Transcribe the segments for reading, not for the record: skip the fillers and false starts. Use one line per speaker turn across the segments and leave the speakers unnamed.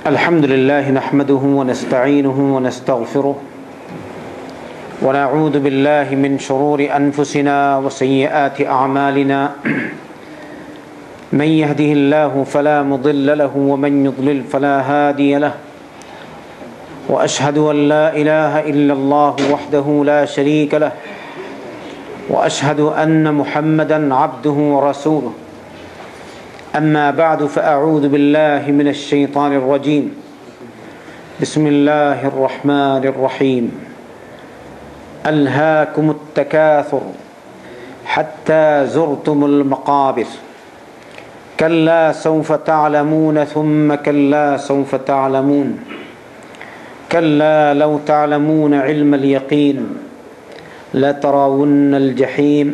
الحمد لله نحمده ونستعينه ونستغفره ونعوذ بالله من شرور أنفسنا وسيئات أعمالنا من يهده الله فلا مضل له ومن يضلل فلا هادي له وأشهد أن لا إله إلا الله وحده لا شريك له وأشهد أن محمدا عبده ورسوله أما بعد فأعوذ بالله من الشيطان الرجيم بسم الله الرحمن الرحيم ألهاكم التكاثر حتى زرتم المقابر كلا سوف تعلمون ثم كلا سوف تعلمون كلا لو تعلمون علم اليقين لترون الجحيم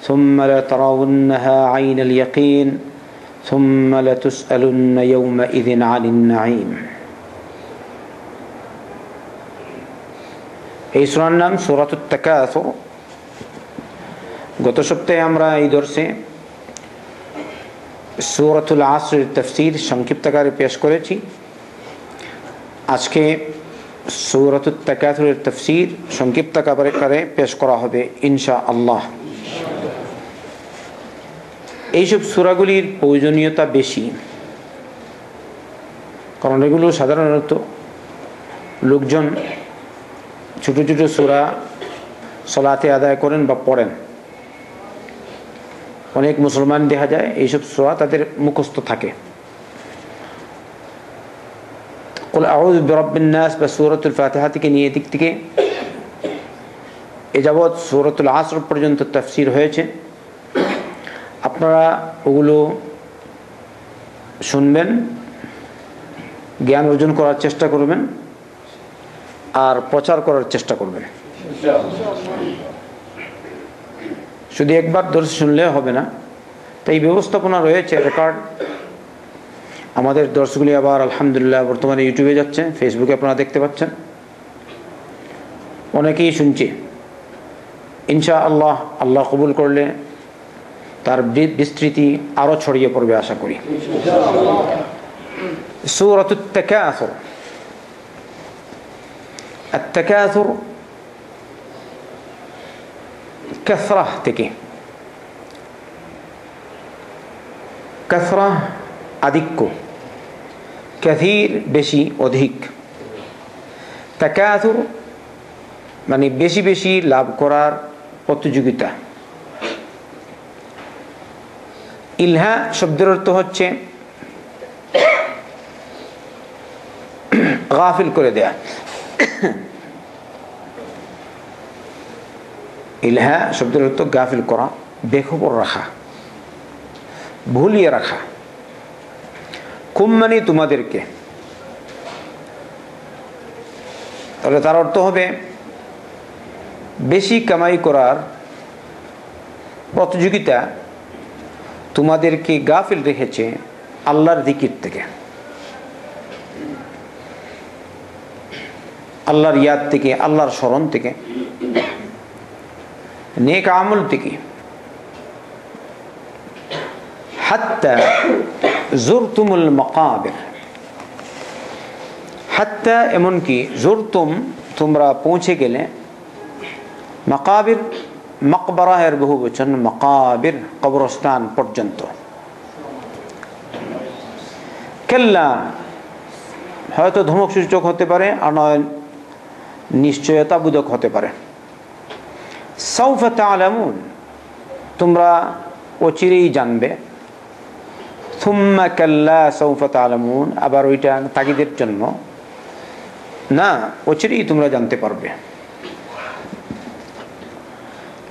ثم لترونها عين اليقين ثم لتسألن يومئذ عن النعيم। এই সূরার নাম সূরাতুত তাকাসুর। গত সপ্তাহে আমরা এই দর্শে সূরাতুল আসরের তাফসীর সংক্ষিপ্ত আকারে পেশ করেছি। আজকে সূরাতুত তাকাসুরের তাফসীর সংক্ষিপ্ত আকারে পেশ করা হবে ইনশাআল্লাহ। এইসব সূরাগুলির প্রয়োজনীয়তা বেশি, কারণ এগুলো সাধারণত লোকজন ছোট ছোট সূরা সালাতে আদায় করেন বা পড়েন। অনেক মুসলমান দেখা যায় এইসব সূরা তাদের মুখস্থ থাকে। কুল আউযু বিরাব্বিন নাস বা সূরাতুল ফাতিহা থেকে নিয়ে দিক থেকে এ যাবৎ সূরাতুল আসর পর্যন্ত তাফসীর হয়েছে। আপনারা ওগুলো শুনবেন, জ্ঞান অর্জন করার চেষ্টা করবেন আর প্রচার করার চেষ্টা করবেন। শুধু একবার দর্শ শুনলে হবে না, তাই ব্যবস্থাপনা রয়েছে, রেকর্ড। আমাদের দর্শগুলি আবার আলহামদুলিল্লাহ বর্তমানে ইউটিউবে যাচ্ছে, ফেসবুকে আপনারা দেখতে পাচ্ছেন। অনেকেই শুনছে। ইনশাআল্লাহ আল্লাহ কবুল করলে তার বিস্তৃতি আরো ছড়িয়ে পড়বে আশা করি। সূরাতুত তাকাসুর। আত-তাকাসুর কাসরা থেকে, কাসরা আধিক্য, কাসীর বেশি অধিক, তাকাসুর মানে বেশি বেশি লাভ করার প্রতিযোগিতা। ইলহা শব্দের অর্থ হচ্ছে গাফিল করে দেয়া। ইলহা শব্দের অর্থ গাফিল করা, বেখবর রাখা, ভুলিয়ে রাখা। কুম মানে তোমাদেরকে, তাহলে তার অর্থ হবে বেশি কামাই করার প্রতিযোগিতা তোমাদেরকে গাফিল রেখেছে আল্লাহর জিকির থেকে, আল্লাহর ইয়াদ থেকে, আল্লাহর স্মরণ থেকে, নেক আমল থেকে। হাত্তা জুরতুমুল মাকাবির, হাত্তা এমনকি, জুরতুম তোমরা পৌঁছে গেলে, মাকাবির মকবরা এর বহু বচন, মাকাবির কবরস্থান পর্যন্ত। কাল্লা হয়তো ধমক সূচক হতে পারে, আর নয় নিশ্চয়তা বোধক হতে পারে। সাউফা তা'লামুন তোমরা অচিরেই জানবে। সুম্মা কাল্লা সাউফা তা'লামুন আবার ওইটা তাগিদের জন্য না, অচিরেই তোমরা জানতে পারবে।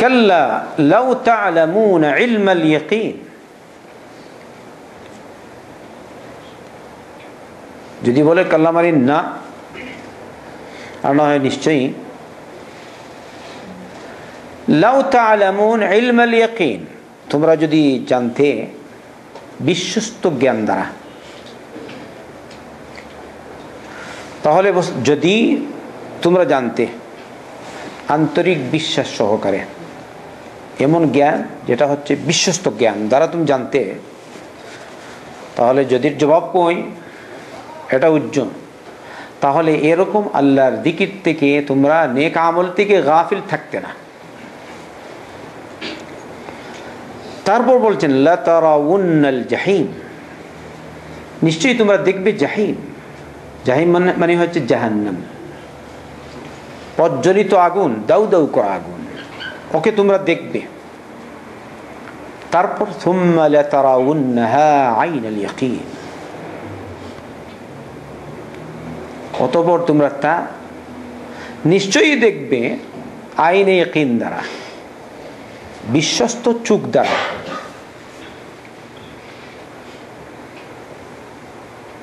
কাল্লা লাউ তা'লামুন ইলমাল ইয়াকিন, যদি বলে কাল্লা মানে না, আর না হয় নিশ্চয়ই। লাউ তা'লামুন ইলমাল ইয়াকিন তোমরা যদি জানতে বিশ্বস্ত জ্ঞান দ্বারা, তাহলে যদি তোমরা জানতে আন্তরিক বিশ্বাস সহকারে, এমন জ্ঞান যেটা হচ্ছে বিশ্বস্ত জ্ঞান দ্বারা তুমি জানতে, তাহলে যদি জবাব কই এটা উজ্জ্বল। তাহলে এরকম আল্লাহর জিকির থেকে তোমরা নেক আমল থেকে গাফিল থাকতে না। তারপর বলছেন লা তারাউন্নাল জাহিম, নিশ্চয়ই তোমরা দেখবে জাহিম। জাহিম মানে হচ্ছে জাহান্নাম, প্রজ্বলিত আগুন, দাউ দাউ করা আগুন, ওকে তোমরা দেখবে। তারপর সুম্মা লা তারাউন্নাহা আইনাল ইয়াকিন, অতঃপর তোমরা তা নিশ্চয়ই দেখবে আইনে ইয়াকিন দ্বারা, বিশ্বস্ত চোখ দ্বারা।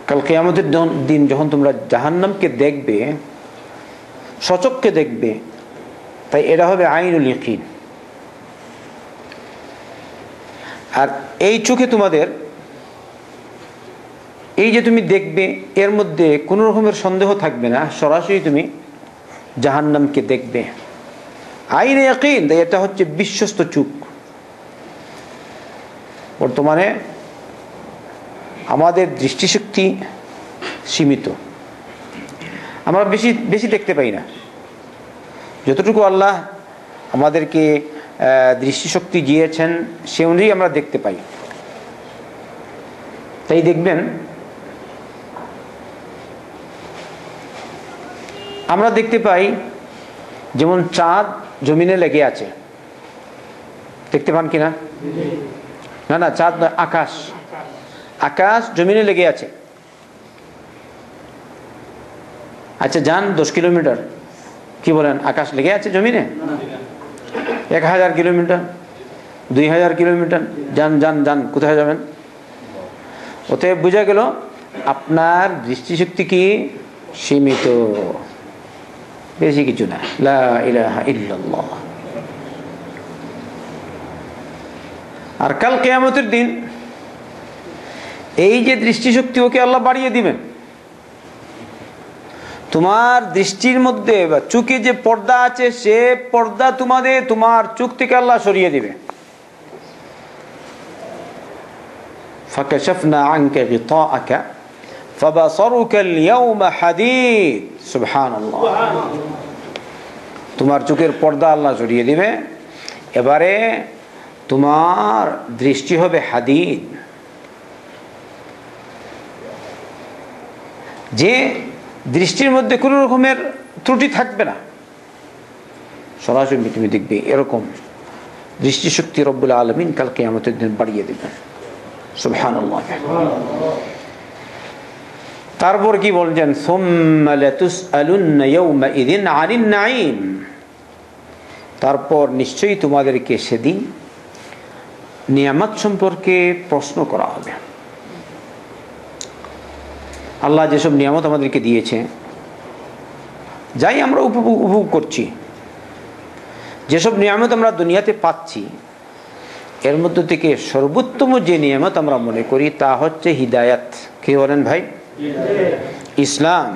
কাল কিয়ামতের দিন যখন তোমরা জাহান্নামকে দেখবে, সচক্ষে দেখবে, তাই এটা হবে আইনুল ইয়াকিন। আর এই চোখে তোমাদের এই যে তুমি দেখবে, এর মধ্যে কোনো রকমের সন্দেহ থাকবে না, সরাসরি তুমি জাহান্নামকে দেখবে। আইনে ইয়াকিন, তাই এটা হচ্ছে বিশ্বস্ত চোখ। বর্তমানে আমাদের দৃষ্টিশক্তি সীমিত, আমরা বেশি বেশি দেখতে পাই না। যতটুকু আল্লাহ আমাদেরকে দৃষ্টিশক্তি দিয়েছেন সে অনুযায়ী আমরা দেখতে পাই। তাই দেখবেন আমরা দেখতে পাই যেমন চাঁদ জমিনে লেগে আছে, দেখতে পান কিনা? না না, চাঁদ নয়, আকাশ। আকাশ জমিনে লেগে আছে। আচ্ছা যান 10 কিলোমিটার, কি বলেন, আকাশ লেগে আছে জমিনে? 1000 কিলোমিটার, 2000 কিলোমিটার, যান যান যান, কোথায় যাবেন? অতএব বোঝা গেল আপনার দৃষ্টিশক্তি কি সীমিত, বেশি কিছু না। লা ইলাহা ইল্লাল্লাহ। আর কাল কিয়ামতের দিন এই যে দৃষ্টিশক্তি, ওকে আল্লাহ বাড়িয়ে দিবেন। তোমার দৃষ্টির মধ্যে বা চোখে যে পর্দা আছে, সে পর্দা তোমার চোখ থেকে আল্লাহ সরিয়ে দিবে। ফাকাশাফনা আনকা গিতাআকা ফাবাসারুকা আল-ইয়াওমা হাদীদ। সুবহানাল্লাহ। তোমার চোখের পর্দা আল্লাহ সরিয়ে দিবে, এবারে তোমার দৃষ্টি হবে হাদিদ। যে দৃষ্টির মধ্যে কোনো রকমের ত্রুটি থাকবে না, সরাসরি তুমি দেখবে। এরকম দৃষ্টিশক্তি রব্বুল আলামিন কাল কিয়ামতের দিন বাড়িয়ে দিবেন। সুবহানাল্লাহ। তারপর কি বলছেন? সুম্মা লাতুসআলুন্না ইয়াওমাইযিন আনিন নাঈম, তারপর নিশ্চয়ই তোমাদেরকে সেদিন নিয়ামত সম্পর্কে প্রশ্ন করা হবে। আল্লাহ যেসব নিয়ামত আমাদেরকে দিয়েছে, যাই আমরা উপভোগ করছি, যেসব নিয়ামত আমরা দুনিয়াতে পাচ্ছি, এর মধ্যে থেকে সর্বোত্তম যে নিয়ামত আমরা মনে করি তা হচ্ছে হিদায়াত। কি বলেন ভাই? ইসলাম।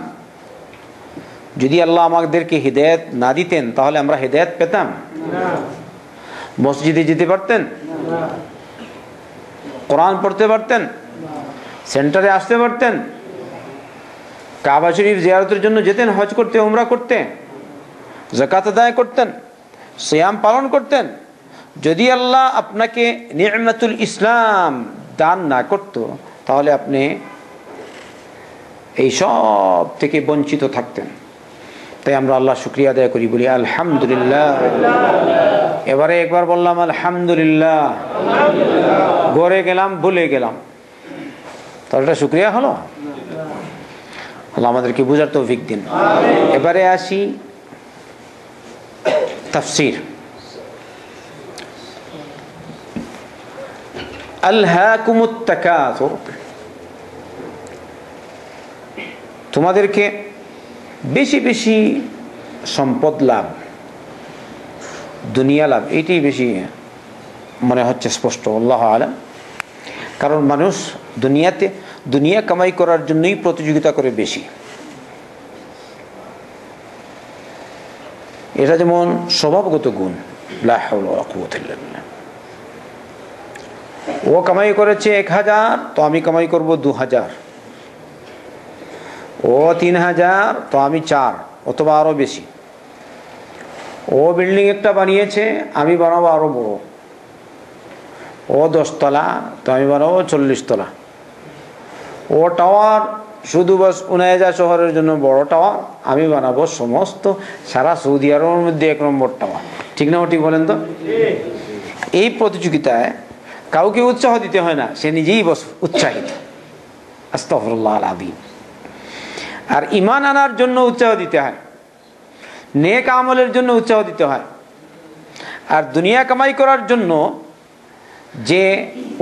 যদি আল্লাহ আমাদেরকে হিদায়াত না দিতেন তাহলে আমরা হিদায়াত পেতাম? মসজিদে যেতে পারতেন? কোরআন পড়তে পারতেন? সেন্টারে আসতে পারতেন? কাবা শরীফ জিয়ারতের জন্য যেতেন, হজ করতে, উমরা করতে, যাকাত আদায় করতেন, সিয়াম পালন করতেন? যদি আল্লাহ আপনাকে নি'মাতুল ইসলাম দান না করত তাহলে আপনি এই সব থেকে বঞ্চিত থাকতেন। তাই আমরা আল্লাহ শুকরিয়া আদায় করি, বলি আলহামদুলিল্লাহ। এবারে একবার বললাম আলহামদুলিল্লাহ, ঘরে গেলাম ভুলে গেলাম, তাহলে এটা শুকরিয়া হলো? আল্লাহ আমাদেরকে বুঝার তৌফিক দিন। এবারে আসি তাফসীর। আলহাকুমুত তাকাসুর, তোমাদেরকে বেশি বেশি সম্পদ লাভ, দুনিয়া লাভ, এটাই বেশি মনে হচ্ছে স্পষ্ট, আল্লাহু আলাম। কারণ মানুষ দুনিয়া কামাই করার জন্যই প্রতিযোগিতা করে বেশি। এটা যেমন স্বভাবগত গুণ, লা হাওলা ওয়ালা কুওয়াতা ইল্লা বিল্লাহ। ও কামাই করেছে 1000, তো আমি কামাই করব 2000। ও 3000 তো আমি 4 অথবা আরো বেশি। ও বিল্ডিং একটা বানিয়েছে, আমি বানাবো আরো বড়। ও 10 তলা তো আমি বানাবো 40 তলা। ও টাওয়ার শুধু বাস উনায়জা শহরের জন্য বড় টাওয়ার, আমি বানাবো সমস্ত সারা সৌদি আরবের মধ্যে 1 নম্বর টাওয়ার। ঠিক না ঠিক বলেন তো? এই প্রতিযোগিতায় কাউকে উৎসাহ দিতে হয় না, সে নিজেই বস উৎসাহিত। আস্তাগফিরুল্লাহ আল আযীম। আর ঈমান আনার জন্য উৎসাহ দিতে হয়, নেক আমলের জন্য উৎসাহ দিতে হয়। আর দুনিয়া কামাই করার জন্য যে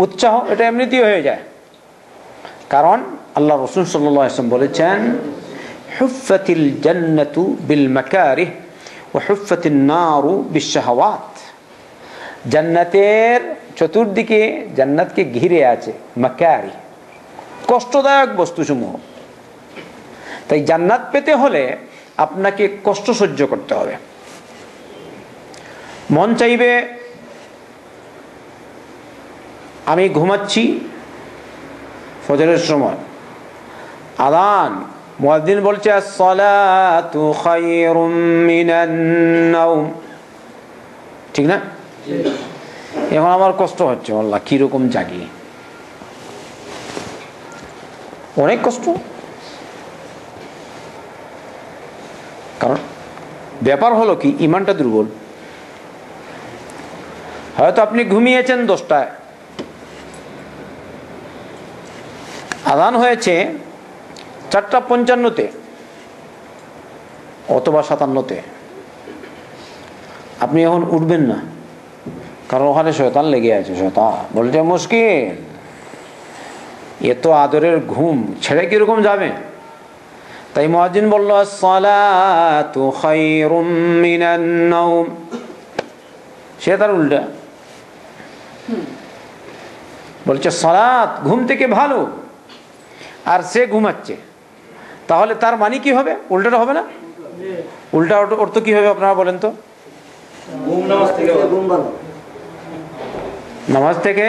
উৎসাহ, এটা এমনিতেই হয়ে যায়। কারণ আল্লাহ রাসূল সাল্লাল্লাহু আলাইহি ওয়াসাল্লাম বলেছেন, হুফফাতিল জান্নাতু বিল মাকারিহ ওয়া হুফফাতিন নারু বিশ শাহাওয়াত। জান্নাতের চতুর্দিকে জান্নাতকে ঘিরে আছে মাকারিহ, কষ্টদায়ক বস্তুসমূহ। তাই জান্নাত পেতে হলে আপনাকে কষ্ট সহ্য করতে হবে। মন চাইবে আমি ঘুমাচ্ছি, ফজরের সময় আযান, মুয়াজ্জিন বলছে as-salatu খায়রুম মিনান নাওম, ঠিক না? এখন আমার কষ্ট হচ্ছে, আল্লাহ কিরকম জাগি, অনেক কষ্ট। কারণ ব্যাপার হলো কি, ইমানটা দুর্বল। হয়তো আপনি ঘুমিয়েছেন 10টায়, আযান হয়েছে 4:55-তে অথবা 57-তে। আপনি এখন উঠবেন না, কারণ ওখানে শয়তান লেগে আছে। শয়তান বলছে মুশকিল, এত আদরের ঘুম ছেড়ে কিরকম যাবে? তাই মুয়াজ্জিন বলল as-salatu খায়রুম মিনান নাওম। সে তার উল্টা বলছে সালাত ঘুম থেকে ভালো, আর সে ঘুমাচ্ছে। তাহলে তার মানে কি হবে? উল্টাটা হবে না? উল্টা অর্থ কি হবে আপনারা বলেন তো? নামাজ থেকে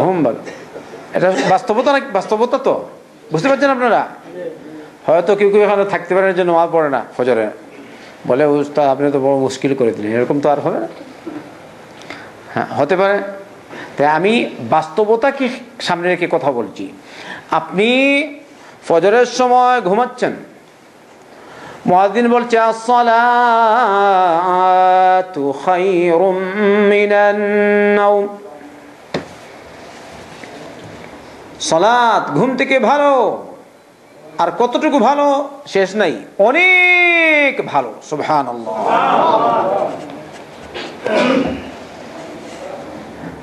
ঘুম ভালো। এটা বাস্তবতা না? বাস্তবতা তো বুঝতে পারছেন আপনারা? হয়তো কেউ কেউ এখানে থাকতে পারে যে নামাজ পড়ে না ফজরে, বলে উস্তাদ আপনি তো বড় মুশকিল করে দিলেন। এরকম তো আর হবে না। হ্যাঁ, হতে পারে। তাই আমি বাস্তবতাকে সামনে রেখে কথা বলছি। আপনি ফজরের সময় ঘুমাচ্ছেন, মুয়াজ্জিন বলছে as-salatu খায়রুম মিনান নাওম। সালাত ঘুম থেকে ভালো। আর কতটুকু ভালো শেষ নাই, অনেক ভালো। সুবহানাল্লাহ।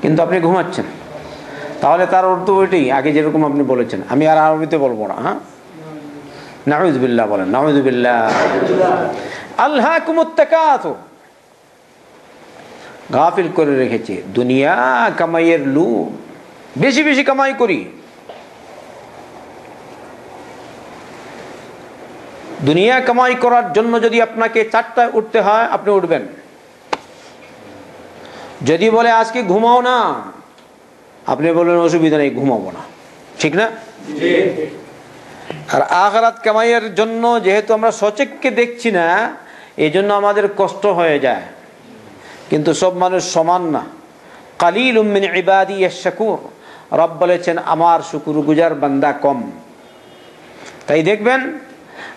কিন্তু আপনি ঘুমাচ্ছেন, তাহলে তার অর্থ ওইটাই আগে যেরকম আপনি বলেছেন। আমি আর আরবিতে বলবো না। হ্যাঁ, নাউযুবিল্লাহ বলেন, নাউযুবিল্লাহ। আলহাকুমুত তাকাসুর, গাফিল করে রেখেছে দুনিয়া কামাইয়ের লোভ। বেশি বেশি কামাই করি। দুনিয়া কামাই করার জন্য যদি আপনাকে 4টায় উঠতে হয়, আপনি উঠবেন। যদি বলে আজকে ঘুমাও না, আপনি বলবেন অসুবিধা নেই, ঘুমাবো না। ঠিক না? আর আখিরাত কামাইয়ের জন্য যেহেতু আমরা সচেককে দেখছি না, এই জন্য আমাদের কষ্ট হয়ে যায়। কিন্তু সব মানুষ সমান না। কালিলুম মিন ইবাদিয়াশ শাকুর, রব বলেছেন আমার শুকরগুজার বান্দা কম। তাই দেখবেন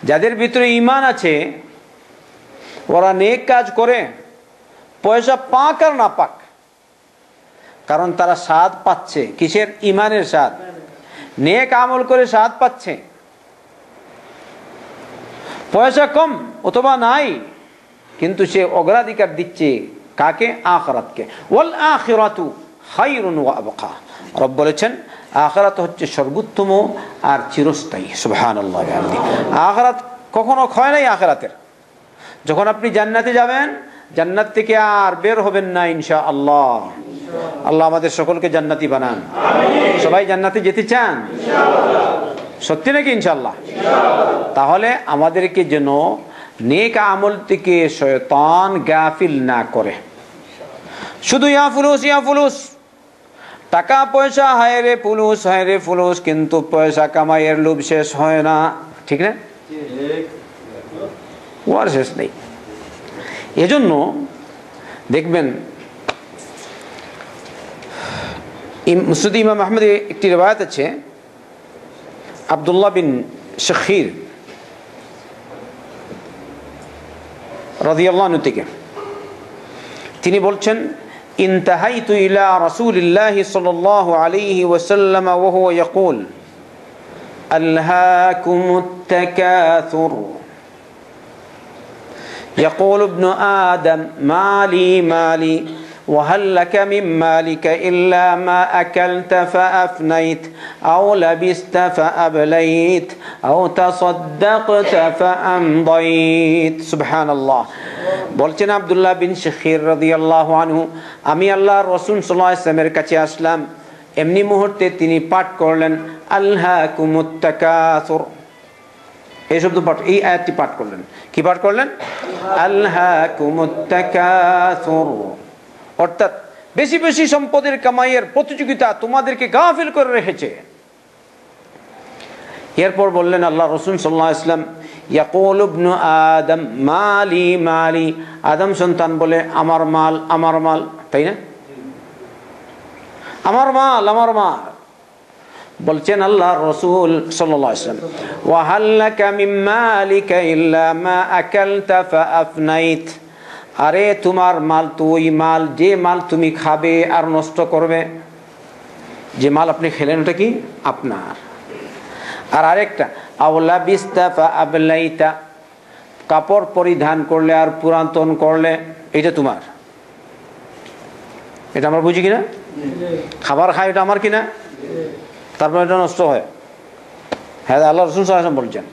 যাদের ভিতরে ঈমান আছে, ওরা নেক কাজ করে, পয়সা পাক আর না পাক, কারণ তারা স্বাদ পাচ্ছে। কিসের? ঈমানের স্বাদ। নেক আমল করে স্বাদ পাচ্ছে। পয়সা কম অথবা নাই, কিন্তু সে অগ্রাধিকার দিচ্ছে কাকে? আখিরাতকে। ওয়াল আখিরাতু খায়রুন ওয়া আবকা। রব বলেছেন আখিরাত হচ্ছে সর্বোত্তম আর চিরস্থায়ী। সুবহানাল্লাহ। আখিরাত কখনো ক্ষয় নাই। আখিরাতের যখন আপনি জান্নাতে যাবেন, জান্নাত থেকে আর বের হবেন না ইনশাআল্লাহ। আল্লাহ আমাদের সকলকে জান্নাতি বানান। সবাই জান্নাতে যেতে চান? সত্যি নাকি? ইনশাআল্লাহ। তাহলে আমাদেরকে যেন নেক আমল থেকে শয়তান গাফিল না করে। শুধু ইয়া ফুলুস ইয়া ফুলুস, টাকা পয়সা, হায় রে ফুলুস হায় রে ফুলুস, কিন্তু পয়সা কামাইয়ের লোভ শেষ হয় না। ঠিক না? ও আর শেষ নেই। এজন্য দেখবেন মুসনাদ ইমাম আহমদে একটি রিওয়ায়াত আছে আব্দুল্লাহ বিন শাখীর রাদিয়াল্লাহু আনহু থেকে, তিনি বলছেন ইনতাহাইতু ইলা রাসূলিল্লাহি সাল্লাল্লাহু আলাইহি ওয়াসাল্লাম ওয়া হুয়া ইয়াকুল আলহাকুমুত তাকাসুর يقول ابن آدم مالي مالي وهل لك من مالك إلا ما أكلت فأفنيت أو لبست فأبليت أو تصدقت فأمضيت سبحان الله বলছেন আব্দুল্লাহ বিন শাখীর রাদিয়াল্লাহু আনহু, আমি আল্লাহর রাসূল সাল্লাল্লাহু আলাইহি ওয়াসাল্লামের কাছে আসলাম, এমনি মুহূর্তে তিনি পাঠ করলেন আলহাকুমুত তাকাসুর। এই শব্দ পাঠ, এই আয়াতটি পাঠ করলেন। কি পাঠ করলেন? আলহাকুমুত তাকাসুর, অর্থাৎ বেশি বেশি সম্পদের কামাইয়ের প্রতিযোগিতা তোমাদেরকে গাফিল করে রেখেছে। এরপর বললেন আল্লাহ রাসূল সাল্লাল্লাহু আলাইহি ওয়াসাল্লাম ইয়াকুলু ইবনু আদম মালি মালি, আদম সন্তান বলে আমার মাল আমার মাল, তাই না? আমার মাল আমার মাল। বলছেন আল্লাহ রাসূল সাল্লাল্লাহু আলাইহি ওয়াসাল্লাম ওয়া হাল লাকা মিন মালিকা ইল্লা মা আকালতা ফাআফনাইত, আরে তোমার মাল তো ওই মাল যে মাল তুমি খাবে আর নষ্ট করবে, যে মাল আপনি খেলেন ওটা কি আপনার। আর আরেকটা আওলা বিস্তা ফাআবলাইতা, কাপড় পরিধান করলে আর পুরাতন করলে এটা তোমার। এটা আমরা বুঝি কিনা? খাবার খাই এটা আমার কিনা, তারপর এটা নষ্ট হয়। হ্যাঁ আল্লাহ রাসূল সাল্লাল্লাহু আলাইহি ওয়াসাল্লাম বলছেন।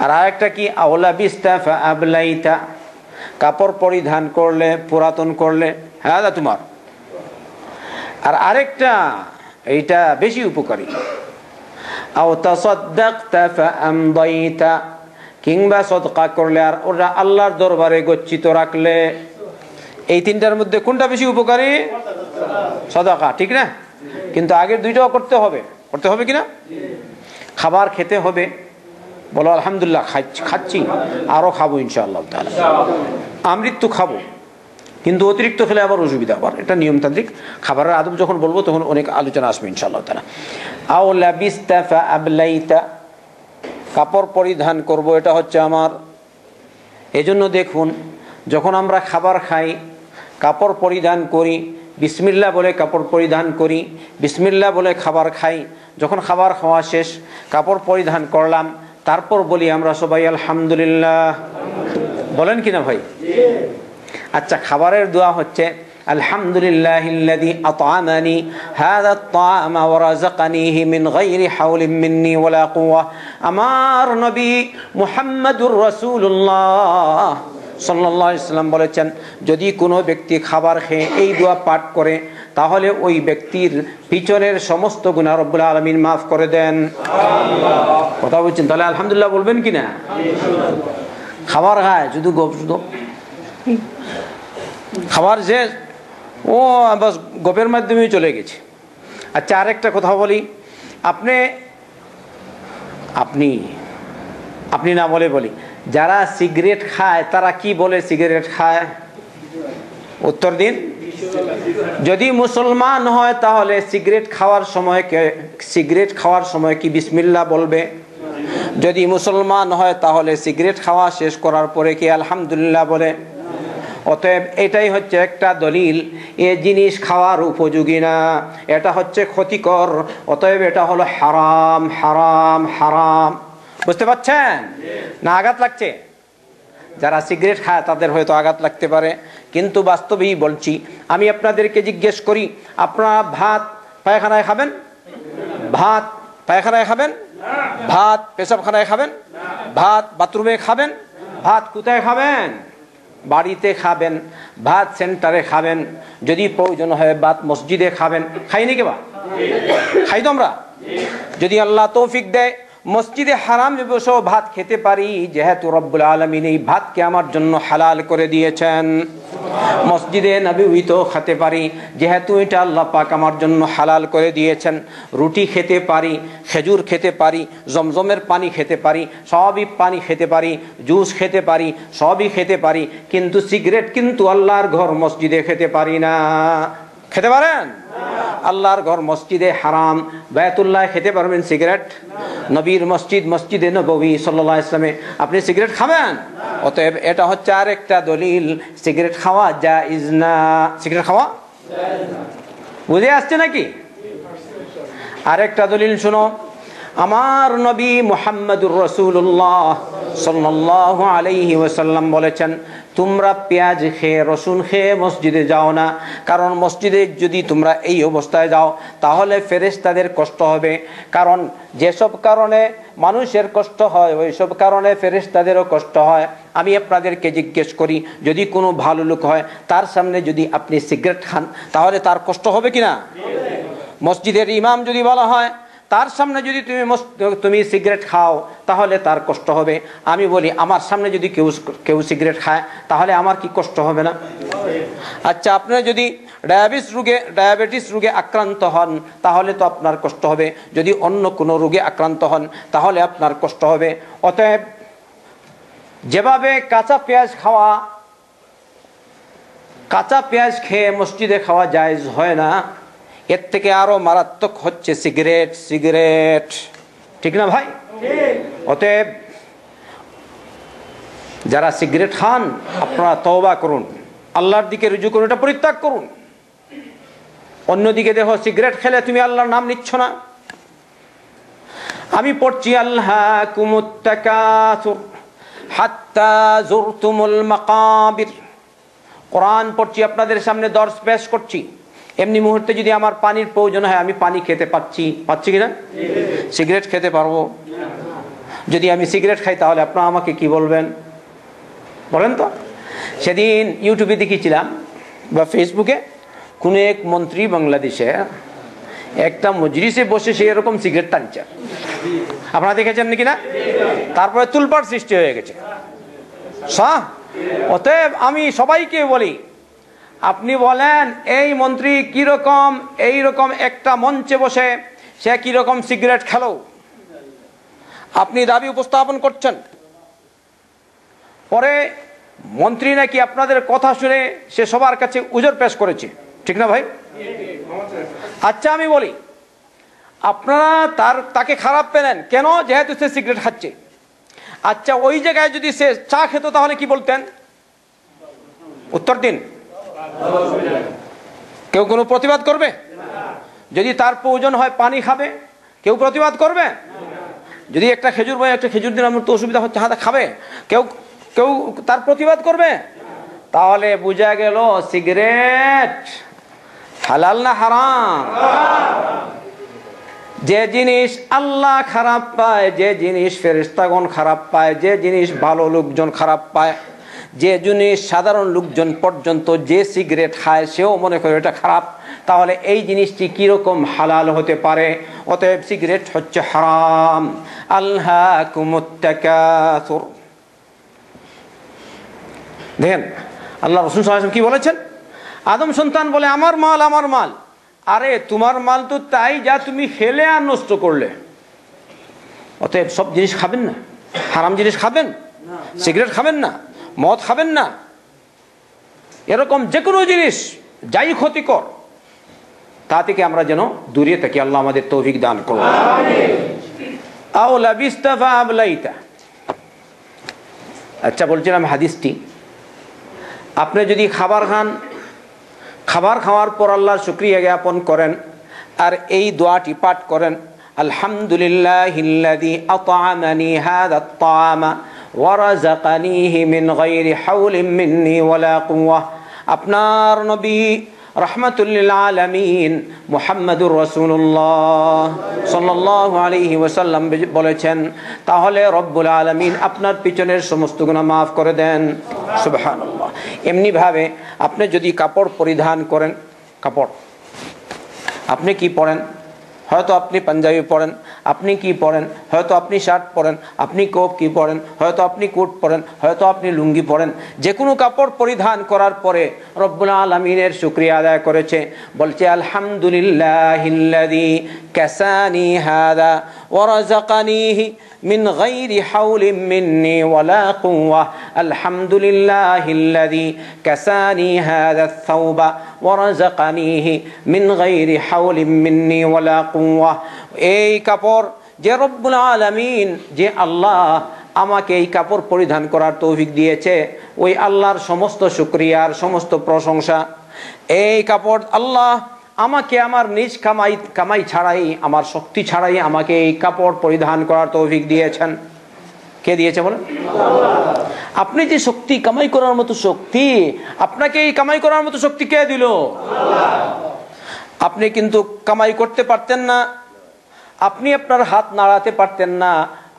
আর আরেকটা কি আওলা বিস্তা ফাআবলাইতা, কাপড় পরিধান করলে পুরাতন করলে হ্যাঁ তোমার। আর আরেকটা এইটা বেশি উপকারী, আও তাসাদদাকতা ফাআমদাইতা, কিংবা সদকা করলে আর ওরা আল্লাহর দরবারে গচ্ছিত রাখলে। এই তিনটার মধ্যে কোনটা বেশি উপকারী? সদকা, ঠিক না? কিন্তু আগের দুইটাও করতে হবে, করতে হবে কিনা? খাবার খেতে হবে, বলো আলহামদুলিল্লাহ খাচ্ছি, আরো খাবো ইনশাআল্লাহ তাআলা। আমৃত্যু খাবো, কিন্তু অতিরিক্ত খেলে আবার অসুবিধা, আবার এটা নিয়মতান্ত্রিক। খাবারের আদব যখন বলবো তখন অনেক আলোচনা আসবে ইনশাআল্লাহ তাআলা। আও লাবিস্তা ফাআবলাইতা, কাপড় পরিধান করব এটা হচ্ছে আমার। এজন্য দেখুন যখন আমরা খাবার খাই, কাপড় পরিধান করি, বিসমিল্লাহ বলে কাপড় পরিধান করি, বিসমিল্লাহ বলে খাবার খাই। যখন খাবার খাওয়া শেষ, কাপড় পরিধান করলাম, তারপর বলি আমরা সবাই আলহামদুলিল্লাহ, বলেন কিনা ভাই? আচ্ছা, খাবারের দোয়া হচ্ছে আলহামদুলিল্লাহিল্লাযী আত'আমানি হাযা আত-তা'আমা ওয়া রাযাকানিহি মিন গায়রি হাওলিন মিন্নি ওয়ালা কুওয়া। আমার নবী মুহাম্মাদুর রাসূলুল্লাহ সাল্লাল্লাহু আলাইহি ওয়াসাল্লাম বলেছেন, যদি কোনো ব্যক্তি খাবার খেয়ে এই দোয়া পাঠ করে তাহলে ওই ব্যক্তির পিছনের সমস্ত গুনাহ রব্বুল আলামিন মাফ করে দেন। কথা বলছেন, তাহলে আলহামদুলিল্লাহ বলবেন কিনা? খাবার খায় শুধু খাবার যে ও বাস গপের মাধ্যমেই চলে গেছে। আচ্ছা, আরেকটা কথা বলি, আপনি আপনি না বলে বলি, যারা সিগারেট খায় তারা কি বলে সিগারেট খায়? উত্তর দিন। যদি মুসলমান হয় তাহলে সিগারেট খাওয়ার সময় কি বিসমিল্লাহ বলবে? যদি মুসলমান হয় তাহলে সিগারেট খাওয়া শেষ করার পরে কি আলহামদুলিল্লাহ বলে? অতএব এটাই হচ্ছে একটা দলিল, এ জিনিস খাওয়ার উপযোগী না, এটা হচ্ছে ক্ষতিকর, অতএব এটা হলো হারাম হারাম হারাম। বুঝতে পারছেন না? আঘাত লাগছে? যারা সিগারেট খায় তাদের হয়তো আঘাত লাগতে পারে, কিন্তু বাস্তবেই বলছি। আমি আপনাদেরকে জিজ্ঞেস করি, আপনারা ভাত পায়খানায় খাবেন? ভাত পায়খানায় খাবেন? ভাত পেশাবখানায় খাবেন? ভাত বাথরুমে খাবেন? ভাত কোথায় খাবেন? বাড়িতে খাবেন, ভাত সেন্টারে খাবেন, যদি প্রয়োজন হয় ভাত মসজিদে খাবেন। খাই নাকি বা? খাই তো আমরা। যদি আল্লাহ তৌফিক দেয় মসজিদে হারামে বসেও ভাত খেতে পারি, যেহেতু রব্বুল আলামিন এই ভাতকে আমার জন্য হালাল করে দিয়েছেন। মসজিদে নববীতেও খেতে পারি, যেহেতু এটা আল্লাহ পাক আমার জন্য হালাল করে দিয়েছেন। রুটি খেতে পারি, খেজুর খেতে পারি, জমজমের পানি খেতে পারি, সবই পানি খেতে পারি, জুস খেতে পারি, সবই খেতে পারি, কিন্তু সিগারেট কিন্তু আল্লাহর ঘর মসজিদে খেতে পারি না। খেতে পারেন? আল্লাহর ঘর মসজিদে হারাম, বায়তুল্লাহ খেতে পারবেন সিগারেট? নবীর মসজিদ মসজিদে নববী সাল্লাল্লাহু আলাইহি ওয়াসাল্লামে আপনি সিগারেট খাবেন? অতএব এটা হচ্ছে আরেকটা দলিল, সিগারেট খাওয়া জায়েজ না। সিগারেট খাওয়া বুঝে আসছে নাকি? আরেকটা দলিল শুনো, আমার নবী মুহাম্মদুর রাসূলুল্লাহ সাল্লাল্লাহু আলাইহি ওয়াসাল্লাম বলেছেন, তোমরা পেঁয়াজ খেয়ে রসুন খেয়ে মসজিদে যাও না, কারণ মসজিদে যদি তোমরা এই অবস্থায় যাও তাহলে ফেরেশতাদের কষ্ট হবে। কারণ যেসব কারণে মানুষের কষ্ট হয় ওইসব কারণে ফেরেশতাদেরও কষ্ট হয়। আমি আপনাদেরকে জিজ্ঞেস করি, যদি কোনো ভালো লোক হয় তার সামনে যদি আপনি সিগারেট খান তাহলে তার কষ্ট হবে কিনা? মসজিদের ইমাম যদি বলা হয় তার সামনে যদি তুমি সিগারেট খাও তাহলে তার কষ্ট হবে। আমি বলি আমার সামনে যদি কেউ সিগারেট খায় তাহলে আমার কি কষ্ট হবে না? আচ্ছা, আপনারা যদি ডায়াবেটিস রোগে আক্রান্ত হন তাহলে তো আপনার কষ্ট হবে, যদি অন্য কোনো রোগে আক্রান্ত হন তাহলে আপনার কষ্ট হবে। অতএব যেভাবে কাঁচা পেঁয়াজ খেয়ে মসজিদে খাওয়া জায়েজ হয় না, এর থেকে আরো মারাত্মক হচ্ছে সিগারেট। ঠিক না ভাই? অতএব যারা সিগারেট খান আপনারা তওবা করুন, আল্লাহর দিকে রুজু করুন, এটা পরিত্যাগ করুন। অন্যদিকে দেখো, সিগারেট খেলে তুমি আল্লাহর নাম নিচ্ছ না। আমি পড়ছি আল্লাহকুমুত তাকাসুর হাত্তা যুরতুমুল মাকাবির, কোরআন পড়ছি, আপনাদের সামনে দর্শ পেশ করছি। এমনি মুহূর্তে যদি আমার পানির প্রয়োজন হয় আমি পানি খেতে পাচ্ছি কিনা? সিগারেট খেতে পারবো? যদি আমি সিগারেট খাই তাহলে আপনারা আমাকে কি বলবেন বলেন তো? সেদিন ইউটিউবে দেখেছিলাম বা ফেসবুকে, কোন এক মন্ত্রী বাংলাদেশে একটা মজলিসে বসে সে এরকম সিগারেট টানছে। আপনারা দেখেছেন নাকি না? তারপরে তুলপাড় সৃষ্টি হয়ে গেছে। অতএব আমি সবাইকে বলি, আপনি বলেন এই মন্ত্রী কিরকম এইরকম একটা মঞ্চে বসে সে কিরকম সিগারেট খেলো, আপনি দাবি উপস্থাপন করছেন। পরে মন্ত্রী নাকি আপনাদের কথা শুনে সে সবার কাছে উজর পেশ করেছে। ঠিক না ভাই? আচ্ছা, আমি বলি আপনারা তাকে খারাপ পেলেন কেন? যেহেতু সে সিগারেট খাচ্ছে। আচ্ছা, ওই জায়গায় যদি সে চা খেত তাহলে কি বলতেন? উত্তর দিন। কেউ কোনো প্রতিবাদ করবে? যদি তার প্রয়োজন হয় পানি খাবে, কেউ প্রতিবাদ করবে? যদি একটা খেজুর দিন আমার তো অসুবিধা হচ্ছে, হাতে খাবে, কেউ তার প্রতিবাদ করবে? তাহলে বোঝা গেল সিগারেট হালাল না হারাম? যে জিনিস আল্লাহ খারাপ পায়, যে জিনিস ফেরেশতাগণ খারাপ পায়, যে জিনিস ভালো লোকজন খারাপ পায়, যে জিনিস সাধারণ লোকজন পর্যন্ত যে সিগারেট খায় সেও মনে করে এটা খারাপ, তাহলে এই জিনিসটি কিরকম হালাল হতে পারে? অতএব সিগারেট হচ্ছে হারাম। আল্লাহকুমুত তাকাসুর। দেখেন আল্লাহ রাসূল সাল্লাল্লাহু আলাইহি ওয়াসাল্লাম কি বলেছেন? আদম সন্তান বলে আমার মাল। আরে তোমার মাল তো তাই যা তুমি খেলে আর নষ্ট করলে। অতএব সব জিনিস খাবেন না, হারাম জিনিস খাবেন, সিগারেট খাবেন না, মদ খাবেন না, এরকম যে কোনো জিনিস যাই ক্ষতিকর তা থেকে আমরা যেন দূরে থাকি। আল্লাহ আমাদের তৌফিক দান করুন। আচ্ছা, বলছিলাম হাদিসটি, আপনি যদি খাবার খান, খাবার খাওয়ার পর আল্লাহর শুকরিয়া জ্ঞাপন করেন আর এই দোয়াটি পাঠ করেন, আলহামদুলিল্লাহিল্লাযী আত'আমানি হাযাত তা'আমা ওয়া রাযাকানিহি মিন গায়রি হাওলিন মিন্নি ওয়ালা কুওয়া। আপনার নবী রাহমাতুল লিল আলামিন মুহাম্মদুর রাসূলুল্লাহ সাল্লাল্লাহু আলাইহি ওয়াসাল্লাম বলেছেন, তাহলে রব্বুল আলামিন আপনার পিছনের সমস্ত গুনাহ মাফ করে দেন। সুবহানাল্লাহ। এমনি ভাবে আপনি যদি কাপড় পরিধান করেন, আপনি কি পরেন? হয়তো আপনি পাঞ্জাবি পরেন, আপনি কি পরেন, হয়তো আপনি শার্ট পরেন, আপনি কোপ কি পরেন, হয়তো আপনি কোট পরেন, হয়তো আপনি লুঙ্গি পরেন। যে কোনো কাপড় পরিধান করার পরে রব্বুল আলামিনের শুকরিয়া আদায় করেছে, বলছে আলহামদুলিল্লাহিল্লাযী কাসানি হাযা ওয়া রাযাকানিহি মিন গায়রি হাওলিন মিন্নি ওয়ালা কুওয়া। আলহামদুলিল্লাহিল্লাযী কাসানি হাযা আস-সাওবা ওয়া রাযাকানিহি মিন গায়রি হাওলিন মিন্নি ওয়ালা কুওয়া। এই কাপড় যে রব্বুল আলামিন, যে আল্লাহ আমাকে এই কাপড় পরিধান করার তৌফিক দিয়েছে, ওই আল্লাহর সমস্ত শুকরিয়ার সমস্ত প্রশংসা। এই কাপড় আল্লাহ আমাকে আমার নিজ কামাই ছাড়াই, আমার শক্তি ছাড়াই আমাকে এই কাপড় পরিধান করার তৌফিক দিয়েছেন। কে দিয়েছে বলেন? আপনি যে শক্তি, কামাই করার মতো শক্তি, আপনাকে এই কামাই করার মতো শক্তি কে দিল? আপনি কিন্তু কামাই করতে পারতেন না, আপনি আপনার হাত নাড়াতে পারতেন না,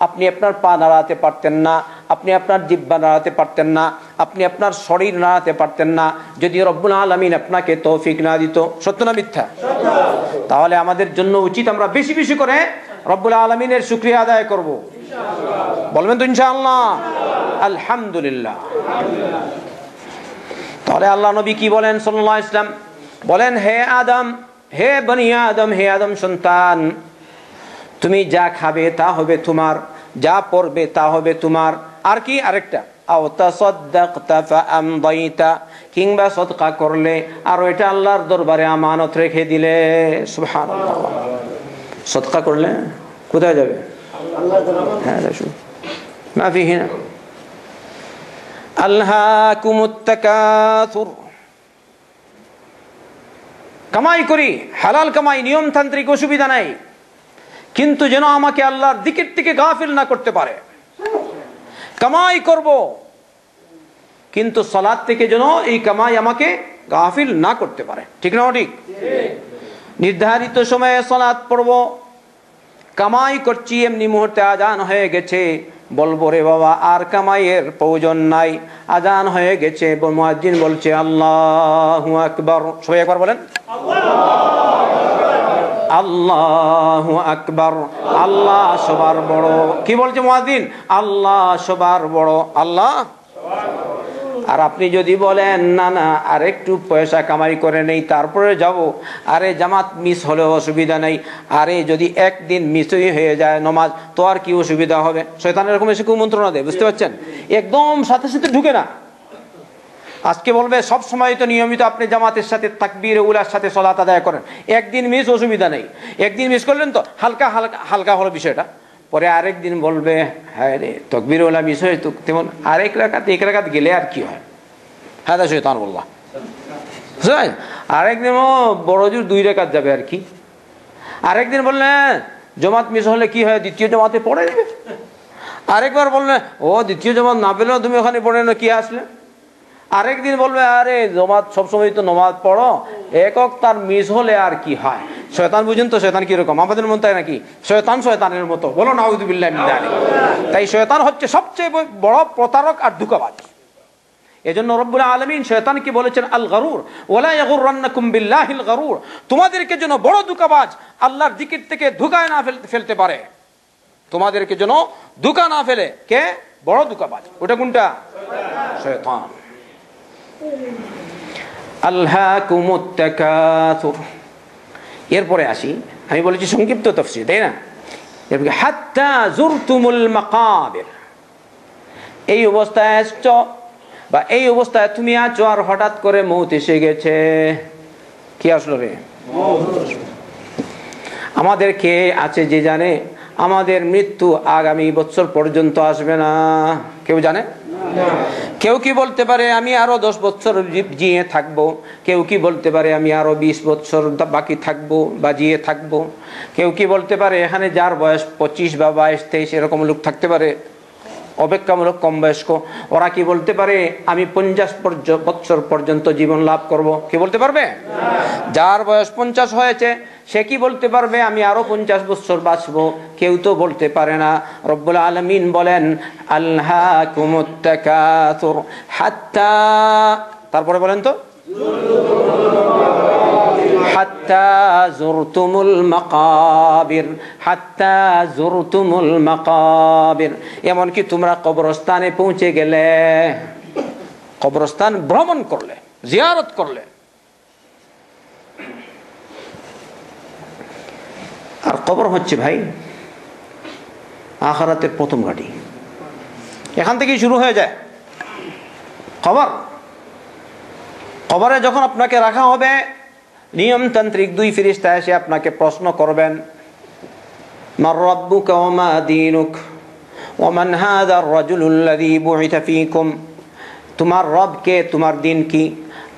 আপনি আপনার পা নাড়াতে পারতেন না, আপনি আপনার জিহ্বা নাড়াতে পারতেন না, আপনি আপনার শরীর নাড়াতে পারতেন না, যদি রব্বুল আলামিন আপনাকে তৌফিক না দিত। সত্য না মিথ্যা? তাহলে আমাদের জন্য উচিত আমরা বেশি বেশি করে রব্বুল আলামিনের শুকরিয়া আদায় করব। বলবেন তো ইনশাআল্লাহ? আলহামদুলিল্লাহ। তাহলে আল্লাহ নবী কি বলেন সাল্লাল্লাহু আলাইহি ওয়াসাল্লাম? বলেন, হে আদম, হে বনি আদম, হে আদম সন্তান, তুমি যা খাবে তা হবে তোমার, যা পড়বে তা হবে তোমার। আর কি? আরেকটা, আও তাসাদদাকতা ফাআমদাইতা, কিংবা সদকা করলে আর এটা আল্লাহর দরবারে আমানত রেখে দিলে। সুবহানাল্লাহ। সদকা করলে কোথায় যাবে? আল্লাহর দরবারে। হ্যাঁ, শুনুন, মাফি হিনা আলহাকুমুত তাকাসুর। কামাই করি, হালাল কামাই, নিয়মতান্ত্রিক, অসুবিধা নাই, কিন্তু যেন আমাকে আল্লাহর দিকের থেকে গাফিল না করতে পারে। কামাই করব, কিন্তু সালাত থেকে যেন এই কামাই আমাকে গাফিল না করতে পারে। ঠিক না? ঠিক। নির্ধারিত সময়ে সালাত পড়ব, কামাই করছি, এমনি মুহূর্তে আজান হয়ে গেছে, বলবো রে বাবা আর কামাইয়ের প্রয়োজন নাই, আজান হয়ে গেছে, মুয়াজ্জিন বলছে আল্লাহু আকবার। সবাই একবার বলেন আল্লাহু আকবার। আল্লাহ সবার বড়। কি বলছে মুয়াজ্জিন? আল্লাহ সবার বড়, আল্লাহ। আর আপনি যদি বলেন না না আর একটু পয়সা কামাই করে নেই তারপরে যাব, আরে জামাত মিস হলেও অসুবিধা নেই, আরে যদি একদিন মিসই হয়ে যায় নমাজ তো আর কি অসুবিধা হবে? শয়তান এরকম এসে কুমন্ত্রণা দেয়, বুঝতে পারছেন? একদম সাথে সাথে ঢুকে না। আজকে বলবে সব সময় তো নিয়মিত আপনি জামাতের সাথে তাকবীর উলার সাথে সালাত আদায় করেন, একদিন মিস অসুবিধা নেই, একদিন মিস করলেন তো হালকা হালকা হালকা হলো বিষয়টা, পরে আরেকদিন বলবে হ্যাঁ রে তাকবীর ওলা মিস হয় তো, তেমন আরেক রাকাত এক রাকাত গেলে আর কি হয়? হ্যাঁ শয়তান বললাম। আরেকদিন ও বড় জোর 2 রাকাত যাবে আর কি। আরেকদিন বললেন জামাত মিস হলে কি হয়, দ্বিতীয় জামাতে পড়ে দেবে। আরেকবার বললেন ও দ্বিতীয় জামাত না পেলেও তুমি ওখানে পড়ে না, কি আসলে? আরেকদিন বলবে আরে জামাত সবসময় তো নামাজ পড়ো, একক তার মিস হলে আর কি হয়? শয়তান বুঝেন তো শয়তান কিরকম? আমাদের মন তাই নাকি? শয়তান শয়তানের মতো, বলো নাউযুবিল্লাহি মিন যালিক। তাই শয়তান হচ্ছে সবচেয়ে বড় প্রতারক আর ধোঁকাবাজ। এজন্য রব্বুল আলামিন শয়তানকে বলেছেন আল গারুর, ওয়ালা ইয়াগুররান্নাকুম বিল্লাহিল গারুর। তোমাদেরকে যেন বড় ধোঁকাবাজ আল্লাহর দিকের থেকে ধোঁকায় না ফেলতে পারে, তোমাদেরকে যেন ধোঁকা না ফেলে। কে বড় ধোঁকাবাজ? ওটা কোনটা? শয়তান। আলহাকুমুত তাকাসুর। এরপরে আসি, আমি বলেছি সংক্ষিপ্ত তাফসীর, তাই না? এরপরে হাত্তা জুরতুমুল মাকাবির। এই অবস্থায় আসছো বা এই অবস্থায় তুমি আছো আর হঠাৎ করে মৌত এসে গেছে। কি আসলো রে? আমাদের কে আছে যে জানে আমাদের মৃত্যু আগামী বছর পর্যন্ত আসবে না? কেউ জানে? কেউ কি বলতে পারে আমি আরো 10 বছর জিয়ে থাকবো, কেউ কি বলতে পারে আমি আরো 20 বছর বাকি থাকবো বা জিয়ে থাকবো, কেউ কি বলতে পারে এখানে যার বয়স 25 বা 22, 23 এরকম লোক থাকতে পারে, অপেক্ষামূলক কম বয়স্ক। ওরা কি বলতে পারে আমি 50 বছর পর্যন্ত জীবন লাভ করব? কে বলতে পারবে? যার বয়স 50 হয়েছে সে কি বলতে পারবে আমি আরো 50 বছর বাঁচবো? কেউ তো বলতে পারে না। রব্বুল আলামিন বলেন আলহাকুমুত তাকাসুর হাত্তা, তারপরে বলেন তো হাত্তা হাত্তা যুরতুমুল মাকাবির, হাত্তা যুরতুমুল মাকাবির, এমনকি তোমরা কবরস্থানে পৌঁছে গেলে, কবরস্থান ভ্রমণ করলে, জিয়ারত করলে। আর কবর হচ্ছে ভাই আখিরাতের প্রথম ঘাঁটি, এখান থেকেই শুরু হয়ে যায় কবর। কবরে যখন আপনাকে রাখা হবে, নিয়মতান্ত্রিক দুই ফেরেশতা এসে আপনাকে প্রশ্ন করবেন, মার রাব্বুকা ওয়া মা দীনুক ওয়া মান হাযা আর-রাজুলুল্লাযী বুইসা ফীকুম, তোমার রব কে, তোমার দিন কি,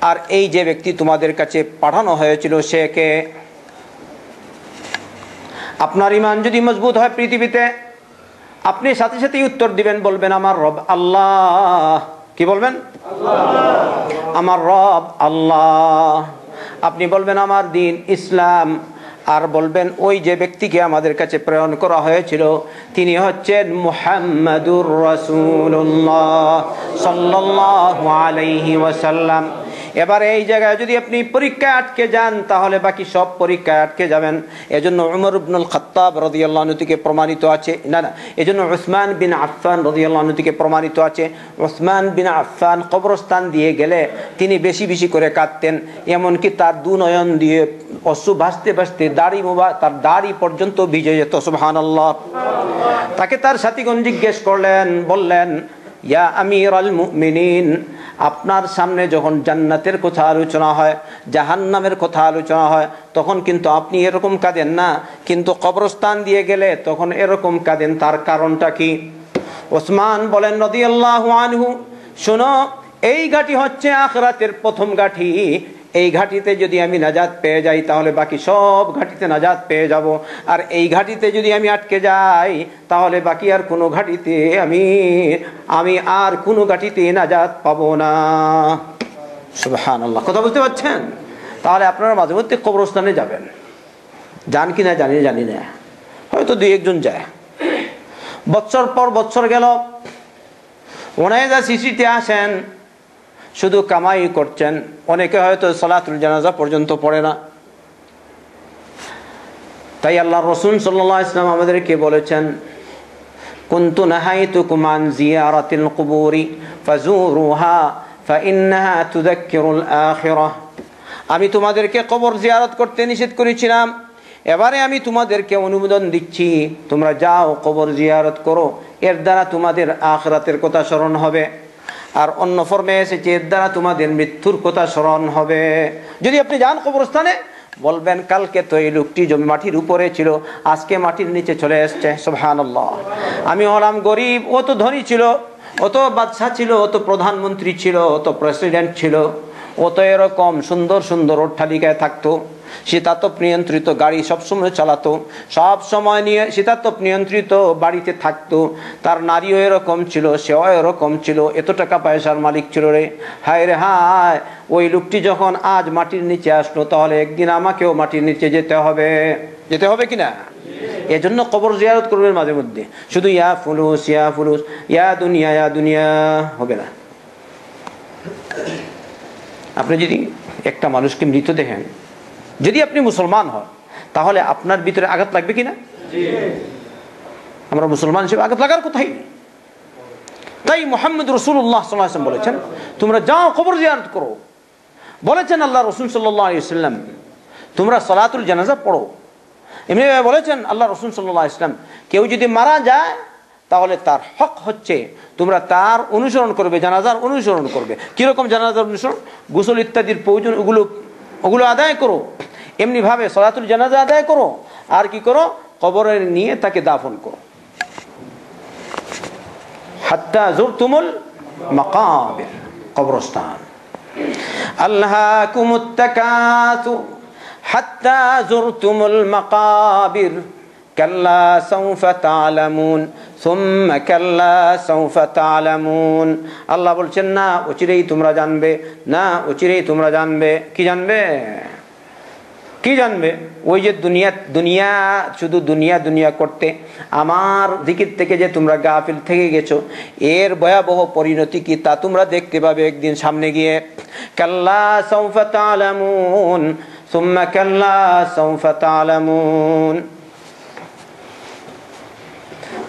আর এই যে ব্যক্তি তোমাদের কাছে পাঠানো হয়েছিল সে কে। আপনার ঈমান যদি মজবুত হয় পৃথিবীতে, আপনি সাথে সাথেই উত্তর দিবেন, বলবেন আমার রব আল্লাহ। কি বলবেন? আল্লাহ। আমার রব আল্লাহ। আপনি বলবেন আমার দিন ইসলাম, আর বলবেন ওই যে ব্যক্তিকে আমাদের কাছে প্রেরণ করা হয়েছিল তিনি হচ্ছেন মুহাম্মাদুর রাসূলুল্লাহ সাল্লাল্লাহু আলাইহি ওয়াসাল্লাম। এবারে এই জায়গায় যদি আপনি পরীক্ষায় আটকে যান তাহলে বাকি সব পরীক্ষায় আটকে যাবেন। এজন্য উমর ইবনুল খাত্তাব রাদিয়াল্লাহু আনহু থেকে প্রমাণিত আছে, এজন্য উসমান বিন আফফান রাদিয়াল্লাহু আনহু থেকে প্রমাণিত আছে, উসমান বিন আফফান কবরস্থান দিয়ে গেলে তিনি বেশি বেশি করে কাঁদতেন, এমনকি তার দু নয়ন দিয়ে অশ্রু ভাসতে ভাসতে তার দাড়ি পর্যন্ত ভিজে যেত। সুবহানাল্লাহ। তাকে তার সাথীগণ জিজ্ঞেস করলেন, বললেন, ইয়া আমিরাল মুমিনিন, আপনার সামনে যখন জান্নাতের কথা আলোচনা হয়, জাহান্নামের কথা আলোচনা হয়, তখন কিন্তু আপনি এরকম কাঁদেন না, কিন্তু কবরস্থান দিয়ে গেলে তখন এরকম কাঁদেন, তার কারণটা কি? ওসমান বলেন রাদিয়াল্লাহু আনহু, শোনো, এই ঘাঁটি হচ্ছে আখিরাতের প্রথম ঘাঁটি। এই ঘাঁটিতে যদি আমি নাজাত পেয়ে যাই তাহলে বাকি সব ঘাঁটিতে নাজাত পেয়ে যাব, আর এই ঘাঁটিতে যদি আমি আটকে যাই তাহলে বাকি আর কোনো ঘাঁটিতে আমি আর কোনো ঘাঁটিতে নাজাত পাবো না। সুবহানাল্লাহ। কথা বুঝতে পারছেন? তাহলে আপনারা মাঝে মধ্যে কবরস্থানে যাবেন, যান কিনা জানি না, হয়তো দুই একজন যায়। বছর পর বছর গেল, ওনারা শিশিতে আসেন, শুধু কামাই করছেন, অনেকে হয়তো সালাতুল জানাজা পর্যন্ত পড়ে না। তাই আল্লাহ রাসূল সাল্লাল্লাহু আলাইহি ওয়াসাল্লাম আমাদেরকে বলেছেন, কুনতু নাহাইতুকুম আন জিয়ারাতিল কুবুরি ফাজুরুহা ফাইন্নাহা তুযাক্কিরুল আখিরাহ। আমি তোমাদেরকে কবর জিয়ারত করতে নিষেধ করেছিলাম, এবারে আমি তোমাদেরকে অনুমোদন দিচ্ছি, তোমরা যাও কবর জিয়ারত করো, এর দ্বারা তোমাদের আখিরাতের কথা স্মরণ হবে। আর অন্য ফর্মে এসেছে, এর দ্বারা তোমাদের মৃত্যুর কথা স্মরণ হবে। যদি আপনি যান কবরস্থানে, বলবেন কালকে তো এই লোকটি মাটির উপরে ছিল, আজকে মাটির নিচে চলে এসছে। সুবহানাল্লাহ। আমি হলাম গরিব, ও তো ধনী ছিল, ও তো বাদশা ছিল, ও তো প্রধানমন্ত্রী ছিল, ও তো প্রেসিডেন্ট ছিল, ও তো এরকম সুন্দর সুন্দর অট্টালিকায় থাকতো, শীতাতপ নিয়ন্ত্রিত গাড়ি সবসময় চালাতো, সব সময় নিয়ে শীতাতপ নিয়ন্ত্রিত বাড়িতে থাকতো, তার নারীও এরকম ছিল, সেও এরকম ছিল, এত টাকা পয়সার মালিক ছিল রে। হায় রে হায়, ওই লোকটি যখন আজ মাটির নিচে আসলো, তাহলে একদিন আমাকেও মাটির নিচে যেতে হবে কিনা? এজন্য কবর জিয়ারত করবেন মাঝে মধ্যে। শুধু ইয়া ফুলুস ইয়া ফুলুস, ইয়া দুনিয়া হবে না। আপনি যদি একটা মানুষকে মৃত দেখেন, যদি আপনি মুসলমান হন, তাহলে আপনার ভিতরে আঘাত লাগবে কিনা? আমরা মুসলমান হিসেবে আঘাত লাগার কোথায়। তাই মুহাম্মদ রাসূলুল্লাহ সাল্লাল্লাহু আলাইহি ওয়াসাল্লাম বলেছেন, তোমরা যাও কবর জিয়ারত করো। বলেছেন আল্লাহ রাসূল সাল্লাল্লাহু আলাইহি ওয়াসাল্লাম, তোমরা সালাতুল জানাজা পড়ো। এমনি বলেছেন আল্লাহ রাসূল সাল্লাল্লাহু আলাইহি ওয়াসাল্লাম, কেউ যদি মারা যায় তাহলে তার হক হচ্ছে তোমরা তার অনুসরণ করবে, জানাজার অনুসরণ করবে। কিরকম জানাজার অনুসরণ? গোসল ইত্যাদির প্রয়োজন ওগুলো আদায় করো, এমনি ভাবে সালাতুল জানাজা আদায় করো, আর কি করো? কবরে নিয়ে তাকে দাফন করো। হাত্তা যুরতুমুল মাকাবির, কবরস্থান। আল্লাহাকুমুত তাকাসুর হাত্তা যুরতুমুল মাকাবির কাল্লা সাউফা তা'লামুন সুম্মা কাল্লা সাউফা তা'লামুন। আল্লাহ বলছেন, না অচিরেই তোমরা জানবে, না অচিরেই তোমরা জানবে। কি জানবে? ওই যে দুনিয়া শুধু দুনিয়া করতে, আমার জিকির থেকে যে তোমরা গাফিল থেকে গেছো, এর ভয়াবহ পরিণতি কি তা তোমরা দেখতে পাবে একদিন সামনে গিয়ে। কাল্লা সাউফা তা'লামুন সুম্মা কাল্লা সাউফা তা'লামুন।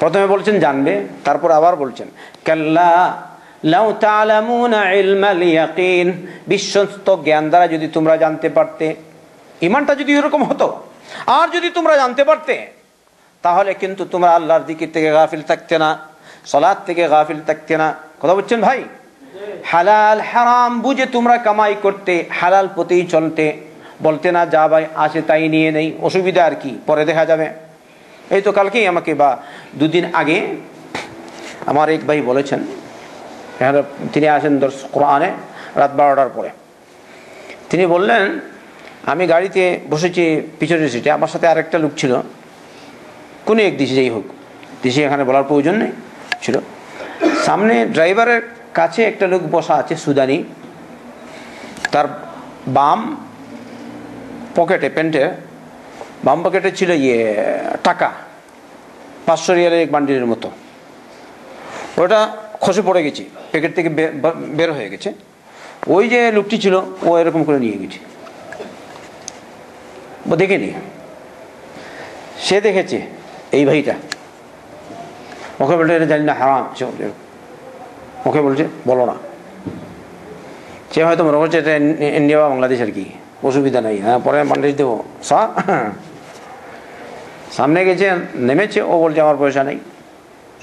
প্রথমে বলছেন জানবে, তারপর আবার বলছেন কাল্লা লাউ তা'লামুনা ইলমাল ইয়াকিন, বিশ্বস্ত জ্ঞান দ্বারা যদি তোমরা জানতে পারতে, ঈমানটা যদি এরকম হতো আর যদি তোমরা জানতে পারতে, তাহলে কিন্তু তোমরা আল্লাহর জিকির থেকে গাফিল থাকতে না, সালাত থেকে গাফিল থাকতে না। কথা বুঝছেন ভাই? হালাল হারাম বুঝে তোমরা কামাই করতে, হালাল পথেই চলতে, বলতে না যা ভাই আসে তাই নিয়ে নেই, অসুবিধা আর কি, পরে দেখা যাবে। এই তো কালকেই আমাকে বা দুদিন আগে আমার এক ভাই বলেছেন, তিনি আসেন কোরআনে রাত 12টার পরে। তিনি বললেন আমি গাড়িতে বসেছি পিছনের সিটে, আমার সাথে আরেকটা লোক ছিল, কোনো এক দেশে যাই হোক, দেশে এখানে বলার প্রয়োজন নেই ছিল। সামনে ড্রাইভারের কাছে একটা লোক বসা আছে সুদানি, তার বাম পকেটে, প্যান্টের বাম পকেটে ছিল টাকা 500 রিয়ালের এক বান্ডিলের মতো। ওটা খসে পড়ে গেছে, প্যাকেট থেকে বের হয়ে গেছে। ওই যে লোকটি ছিল ও এরকম করে নিয়ে গেছে, ও দেখেনি, সে দেখেছে এই ভাইটা, ওকে বলছে এটা জানি না হারাম, ওকে বলছে বলো না। সে হয়তো মনে করছে এটা ইন্ডিয়া বা বাংলাদেশ আর কি, অসুবিধা নাই, হ্যাঁ পরে বাংলাদেশ দেবো। সামনে গেছে, নেমেছে, ও বলছে আমার পয়সা নেই,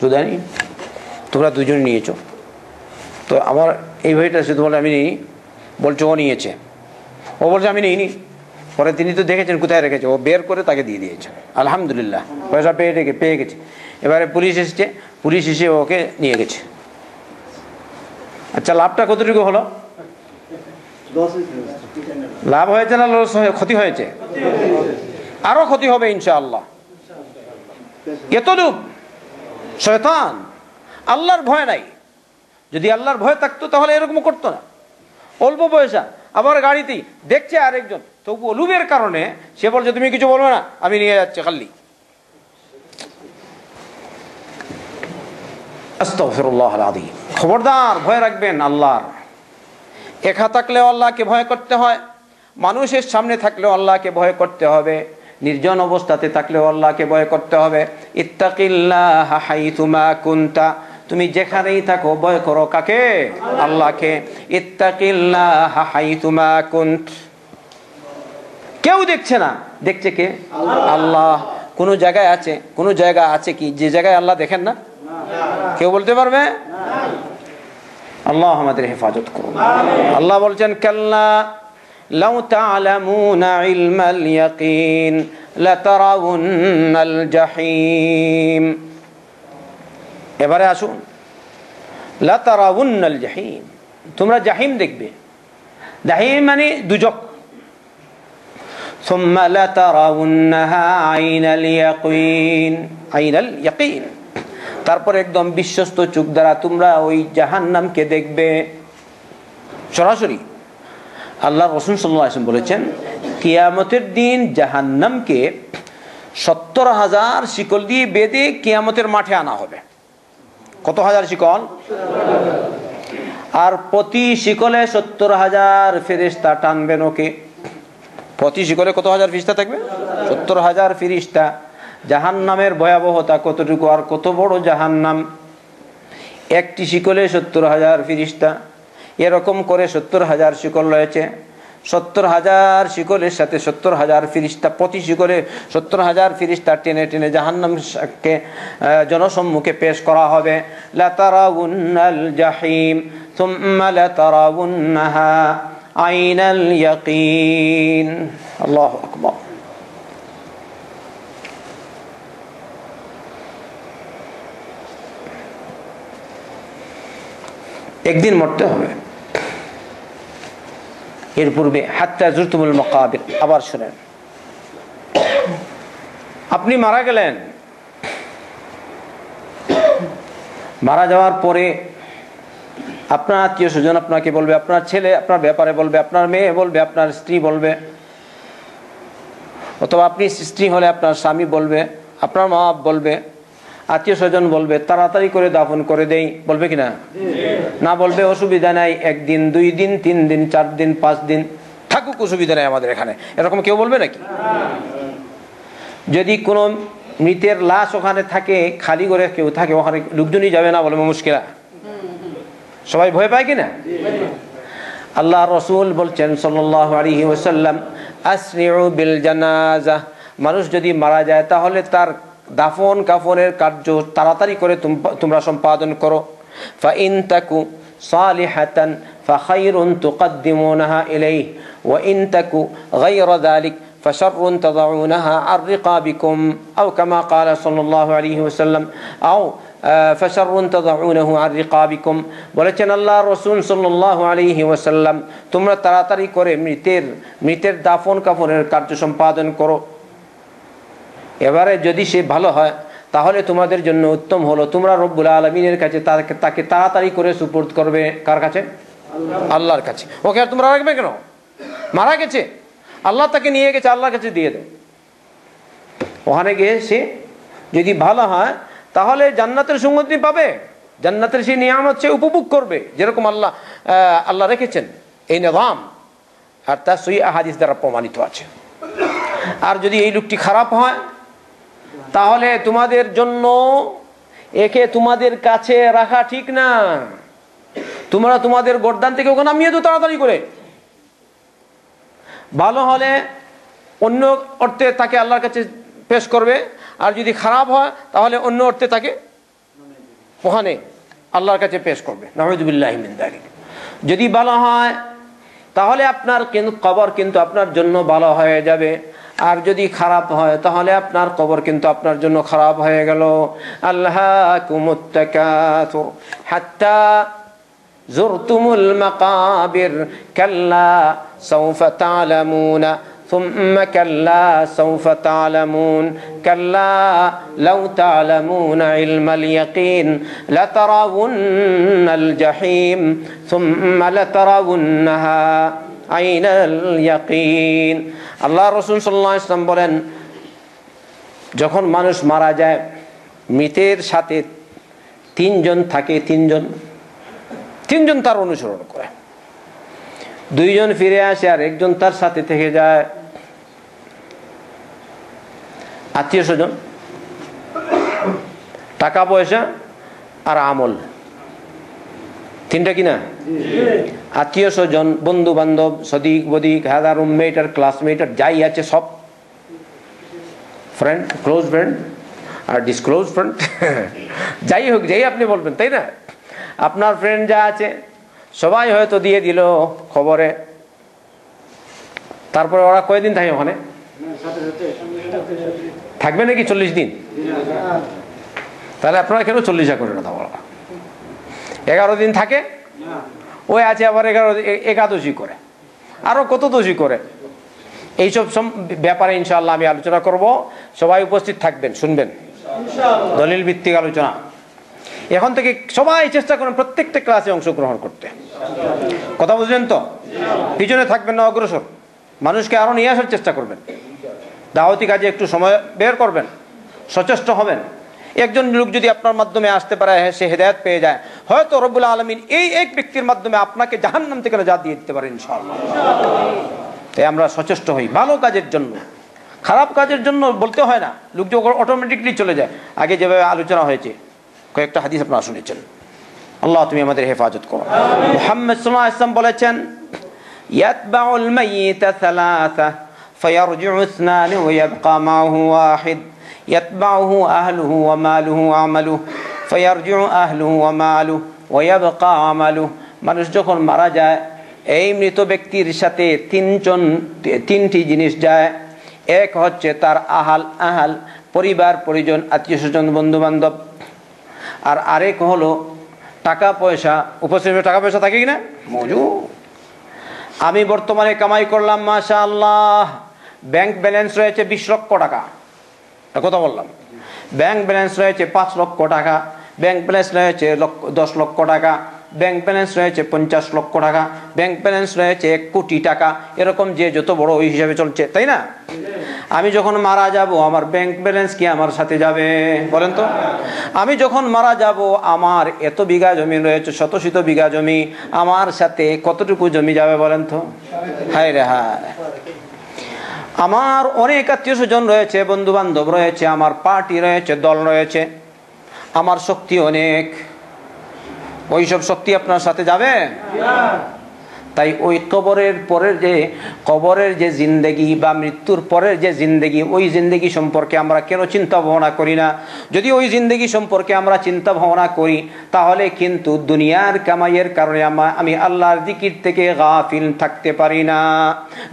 সুদানি, তোমরা দুজন নিয়েছো। তো আমার এই ভাইটা শুধু বলে আমি নিই, বলছে ও নিয়েছে, ও বলছে আমি নিইনি। পরে তিনি তো দেখেছেন কোথায় রেখেছে, ও বের করে তাকে দিয়ে দিয়েছে, আলহামদুলিল্লাহ পয়সা পেয়ে গেছে। এবারে পুলিশ এসেছে, পুলিশ এসে ওকে নিয়ে গেছে। আচ্ছা লাভটা কতটুকু হলো? লাভ হয়েছে না ক্ষতি হয়েছে? আরো ক্ষতি হবে ইনশাআল্লাহ। এতটুক শয়তান, আল্লাহর ভয় নাই। যদি আল্লাহর ভয় থাকতো তাহলে এরকম করতো না। অল্প পয়সা, আবার গাড়িতেই দেখছে আরেকজন, তবু লোভের কারণে সে বলছে তুমি কিছু বলবে না, আমি নিয়ে যাচ্ছি খালি। আস্তাগফিরুল্লাহ আল-আযীম। খবরদার, ভয় রাখবেন আল্লাহর। একা থাকলেও আল্লাহকে ভয় করতে হয়, মানুষের সামনে থাকলেও আল্লাহকে ভয় করতে হবে, নির্জন অবস্থাতে থাকলেও আল্লাহকে ভয় করতে হবে। ইত্তাকিল্লাহ হাইতুমা কুনতা, তুমি যেখানেই থাকো ভয় করো কাকে? আল্লাহকে। ইত্তাকিল্লাহ হাইতুমা কুনত। কেউ দেখছে না, দেখছে কে? আল্লাহ। কোন জায়গায় আছে, কোন জায়গা আছে কি যে জায়গায় আল্লাহ দেখেন না? কেউ বলতে পারবে? আল্লাহ আমাদের হেফাজত করুন। আল্লাহ বলছেন কাল্লা লাউ তা'লামুনা ইলমাল ইয়াকিন লাতারাউন্নাল জাহিম। এবারে আসুন, লাতারাউন্নাল জাহিম, তোমরা জাহিম দেখবে। জাহিম মানে দুজক। সুম্মা লাতারাউন্নাহা আইনাল ইয়াকিন, আইনাল ইয়াকিন, তারপর একদম বিশ্বস্ত চোখ দ্বারা তোমরা ওই জাহান্নামকে দেখবে সরাসরি। আল্লাহ রাসূল সাল্লাল্লাহু আলাইহি ওয়াসাল্লাম বলেছেন কিয়ামতের দিন জাহান্নামকে 70,000 শিকল দিয়ে বেঁধে কিয়ামতের মাঠে আনা হবে। কত হাজার শিকল? আর প্রতি শিকলে 70,000 ফেরেশতা টানবেন ওকে। প্রতি শিকলে কত হাজার ফেরেশতা থাকবে? 70,000 ফেরেশতা। জাহান্নামের ভয়াবহতা কতটুকু আর কত বড় জাহান্নাম! একটি শিকলে 70,000 ফেরেশতা, এরকম করে 70,000 শিকল রয়েছে। 70,000 শিকলের সাথে 70,000 ফেরেশতা, প্রতি শিকলে 70,000 ফেরেশতা টেনে টেনে জাহান্নামকে জনসম্মুখে পেশ করা হবে। লাতারাউন্নাল জাহিম সুম্মা লাতারাউন্নাহা আইনাল ইয়াকিন। আল্লাহু আকবার। একদিন মরতে হবে, এর পূর্বে হাত্তা জুরতুমুল মাকাবির। আবার শুনেন, আপনি মারা গেলেন, মারা যাওয়ার পরে আপনার আত্মীয় স্বজন আপনাকে বলবে, আপনার ছেলে আপনার ব্যাপারে বলবে, আপনার মেয়ে বলবে, আপনার স্ত্রী বলবে, অথবা আপনি স্ত্রী হলে আপনার স্বামী বলবে, আপনার মা বলবে, আত্মীয় স্বজন বলবে তাড়াতাড়ি করে দাফন করে দেই, বলবে কিনা? না বলবে অসুবিধা নাই, 1 দিন 2 দিন 3 দিন 4 দিন 5 দিন,
থাকুক, অসুবিধা নেই আমাদের এখানে, এরকম কেউ বলবে নাকি? যদি কোনো মৃতের লাশ ওখানে থাকে, খালি করে কেউ থাকে, ওখানে লোকজনই যাবে না, বলে মুশকিলা, সবাই ভয় পায় কিনা? আল্লাহ রসুল বলছেন সাল্লাল্লাহু আলাইহি ওয়াসাল্লাম, আসরিউ বিল জানাজা, মানুষ যদি মারা যায় তাহলে তার দাফন কাফনের কার্য তাড়াতাড়ি করে তোমরা সম্পাদন করো। ফাইন তাকু সালিহাতান ফাখাইরুন তুকদ্দিমুনাহা ইলাইহি ওয়া ইন তাকু গায়রা যালিক ফাশাররুন তাদাউনাহা আর রিকাবিকুম আও কামা ক্বালা সাল্লাল্লাহু আলাইহি ওয়াসাল্লাম আও ফাশাররুন তাদাউনাহু আর রিকাবিকুম। বলেছেন আল্লাহ রাসূল সাল্লাল্লাহু আলাইহি ওয়াসাল্লাম, তোমরা তাড়াতাড়ি করে মৃতের দাফন কাফনের কার্য সম্পাদন করো। এবারে যদি সে ভালো হয় তাহলে তোমাদের জন্য উত্তম হলো তোমরা রব্বুল আলামিনের কাছে তাকে তাড়াতাড়ি করে সুপুর্দ করবে। কার কাছে? আল্লাহর কাছে। ওকে আর তোমরা রাখবে কেন? মারা গেছে, আল্লাহ তাকে নিয়ে গেছে, আল্লাহর কাছে দিয়ে দেয়। ওখানে গিয়ে সে যদি ভালো হয় তাহলে জান্নাতের সঙ্গতি পাবে, জান্নাতের সেই নিয়ামত সে উপভোগ করবে, যেরকম আল্লাহ রেখেছেন এই নিজাম, আর তা সহিহ হাদিস দ্বারা প্রমাণিত আছে। আর যদি এই লোকটি খারাপ হয় তাহলে তোমাদের জন্য একে তোমাদের কাছে রাখা ঠিক না, তোমরা তোমাদের গর্দান থেকে ওখানে নামিয়ে দাও তাড়াতাড়ি করে। ভালো হলে অন্য অর্থে তাকে আল্লাহর কাছে পেশ করবে, আর যদি খারাপ হয় তাহলে অন্য অর্থে তাকে ওখানে আল্লাহর কাছে পেশ করবে। নাউযুবিল্লাহি মিন যালিক। যদি ভালো হয় তাহলে আপনার কিন্তু কবর কিন্তু আপনার জন্য ভালো হয়ে যাবে, আর যদি খারাপ হয় তাহলে আপনার কবর কিন্তু আপনার জন্য খারাপ হয়ে গেল। আল্লাহকুমুত তাকাসুর হাত্তা যুরতুমুল মাকাবির কাল্লা সাউফা তা'লামুনা ثم كلا سوف تعلمون كلا لو تعلمون علم اليقين لترون الجحيم ثم لترونها عين اليقين। আল্লাহ রাসূল সাল্লাল্লাহু আলাইহি ওয়াসাল্লাম বলেন, যখন মানুষ মারা যায় মৃতের সাথে তিনজন থাকে, তিনজন তার অনুসরণ করে, দুইজন ফিরে আসে আর একজন তার সাথে থেকে যায়। আত্মীয় স্বজন, টাকা পয়সা আর আমল, তিনটা কিনা? আত্মীয় স্বজন, বন্ধু বান্ধব, সদিক বদিক, হাজার রুমমেট আর ক্লাসমেট আর যাই আছে সব, ফ্রেন্ড, ক্লোজ ফ্রেন্ড আর ডিসক্লোজ ফ্রেন্ড, যাই হোক, যাই আপনি বলবেন, তাই না? আপনার ফ্রেন্ড যা আছে সবাই হয়তো দিয়ে দিল খবরে। তারপরে ওরা কয়দিন থাকে ওখানে? থাকবে নাকি 40 দিন? তাহলে আপনারা কেন 40 করে কথা বলা? 11 দিন থাকে, ওই আছে আবার 11 করে, আরো কত দোষী করে। এইসব ব্যাপারে ইনশাআল্লাহ আমি আলোচনা করব, সবাই উপস্থিত থাকবেন, শুনবেন, দলিল ভিত্তিক আলোচনা। এখন থেকে সবাই চেষ্টা করেন প্রত্যেকটা ক্লাসে অংশগ্রহণ করতে। কথা বুঝলেন তো? পিছনে থাকবেন না, অগ্রসর, মানুষকে আরো নিয়ে আসার চেষ্টা করবেন, দাওয়াতি কাজে একটু সময় বের করবেন, সচেষ্ট হবেন। একজন লোক যদি আপনার মাধ্যমে আসতে পারে, সে হেদায়েত পেয়ে যায়, হয়তো রব্বুল আলামিন এই এক ব্যক্তির মাধ্যমে আপনাকে জাহান্নাম থেকে নাজাত দিয়ে দিতে পারেন ইনশাআল্লাহ। তাই আমরা সচেষ্ট হই ভালো কাজের জন্য, খারাপ কাজের জন্য বলতে হয় না, লোক যখন অটোমেটিকলি চলে যায়। আগে যেভাবে আলোচনা হয়েছে, কয়েকটা হাদিস আপনারা শুনেছেন, আল্লাহ তুমি আমাদের হেফাজত করো। মুহাম্মদ সাল্লাল্লাহু আলাইহি ওয়াসাল্লাম বলেছেন, ইয়াতবাউল মাইয়িতা সালাসা ফায়ারজিউ ইসনান ওয়া ইয়াবকা মাহু ওয়াহিদ ইয়াতবাউহু আহলুহু ওয়া মালুহু ওয়া আমালুহু ফায়ারজিউ আহলুহু ওয়া মালুহু ওয়া ইয়াবকা আমালুহু। মানুষ যখন মারা যায়, এই মৃত ব্যক্তির সাথে তিনটি জিনিস যায়। এক হচ্ছে তার আহাল পরিবার পরিজন, আত্মীয় স্বজন, বন্ধু বান্ধব। আর আরেক হলো টাকা পয়সা। উপস্থিত টাকা পয়সা থাকে কিনা? মজুদ। আমি বর্তমানে কামাই করলাম মাশাআল্লাহ, ব্যাংক ব্যালেন্স রয়েছে 20 লক্ষ টাকা, কথা বললাম। ব্যাংক ব্যালেন্স রয়েছে 5 লক্ষ টাকা, ব্যাংক ব্যালেন্স রয়েছে 10 লক্ষ টাকা, ব্যাংক ব্যালেন্স রয়েছে 50 লক্ষ টাকা, ব্যাংক ব্যালেন্স রয়েছে 1 কোটি টাকা। এরকম যে যত বড় ওই হিসাবে চলছে, তাই না?
আমি যখন মারা যাব আমার ব্যাংক ব্যালেন্স কি আমার সাথে যাবে বলেন তো? আমি যখন মারা যাব আমার এত বিঘা জমি রয়েছে, শত শত বিঘা জমি, আমার সাথে কতটুকু জমি যাবে বলেন তো? হায় রে হায়, আমার অনেক আত্মীয় স্বজন রয়েছে, বন্ধু বান্ধব রয়েছে, আমার পার্টি রয়েছে, দল রয়েছে, আমার শক্তি অনেক, ওইসব শক্তি আপনার সাথে যাবে? তাই ওই কবরের যে জিন্দেগি বা মৃত্যুর পরের যে জিন্দেগি, ওই জিন্দেগি সম্পর্কে আমরা কেন চিন্তা ভাবনা করি না? যদি ওই জিন্দেগি সম্পর্কে আমরা চিন্তা ভাবনা করি তাহলে কিন্তু দুনিয়ার কামাইয়ের কারণে আমি আল্লাহর জিকির থেকে গাফিল থাকতে পারি না,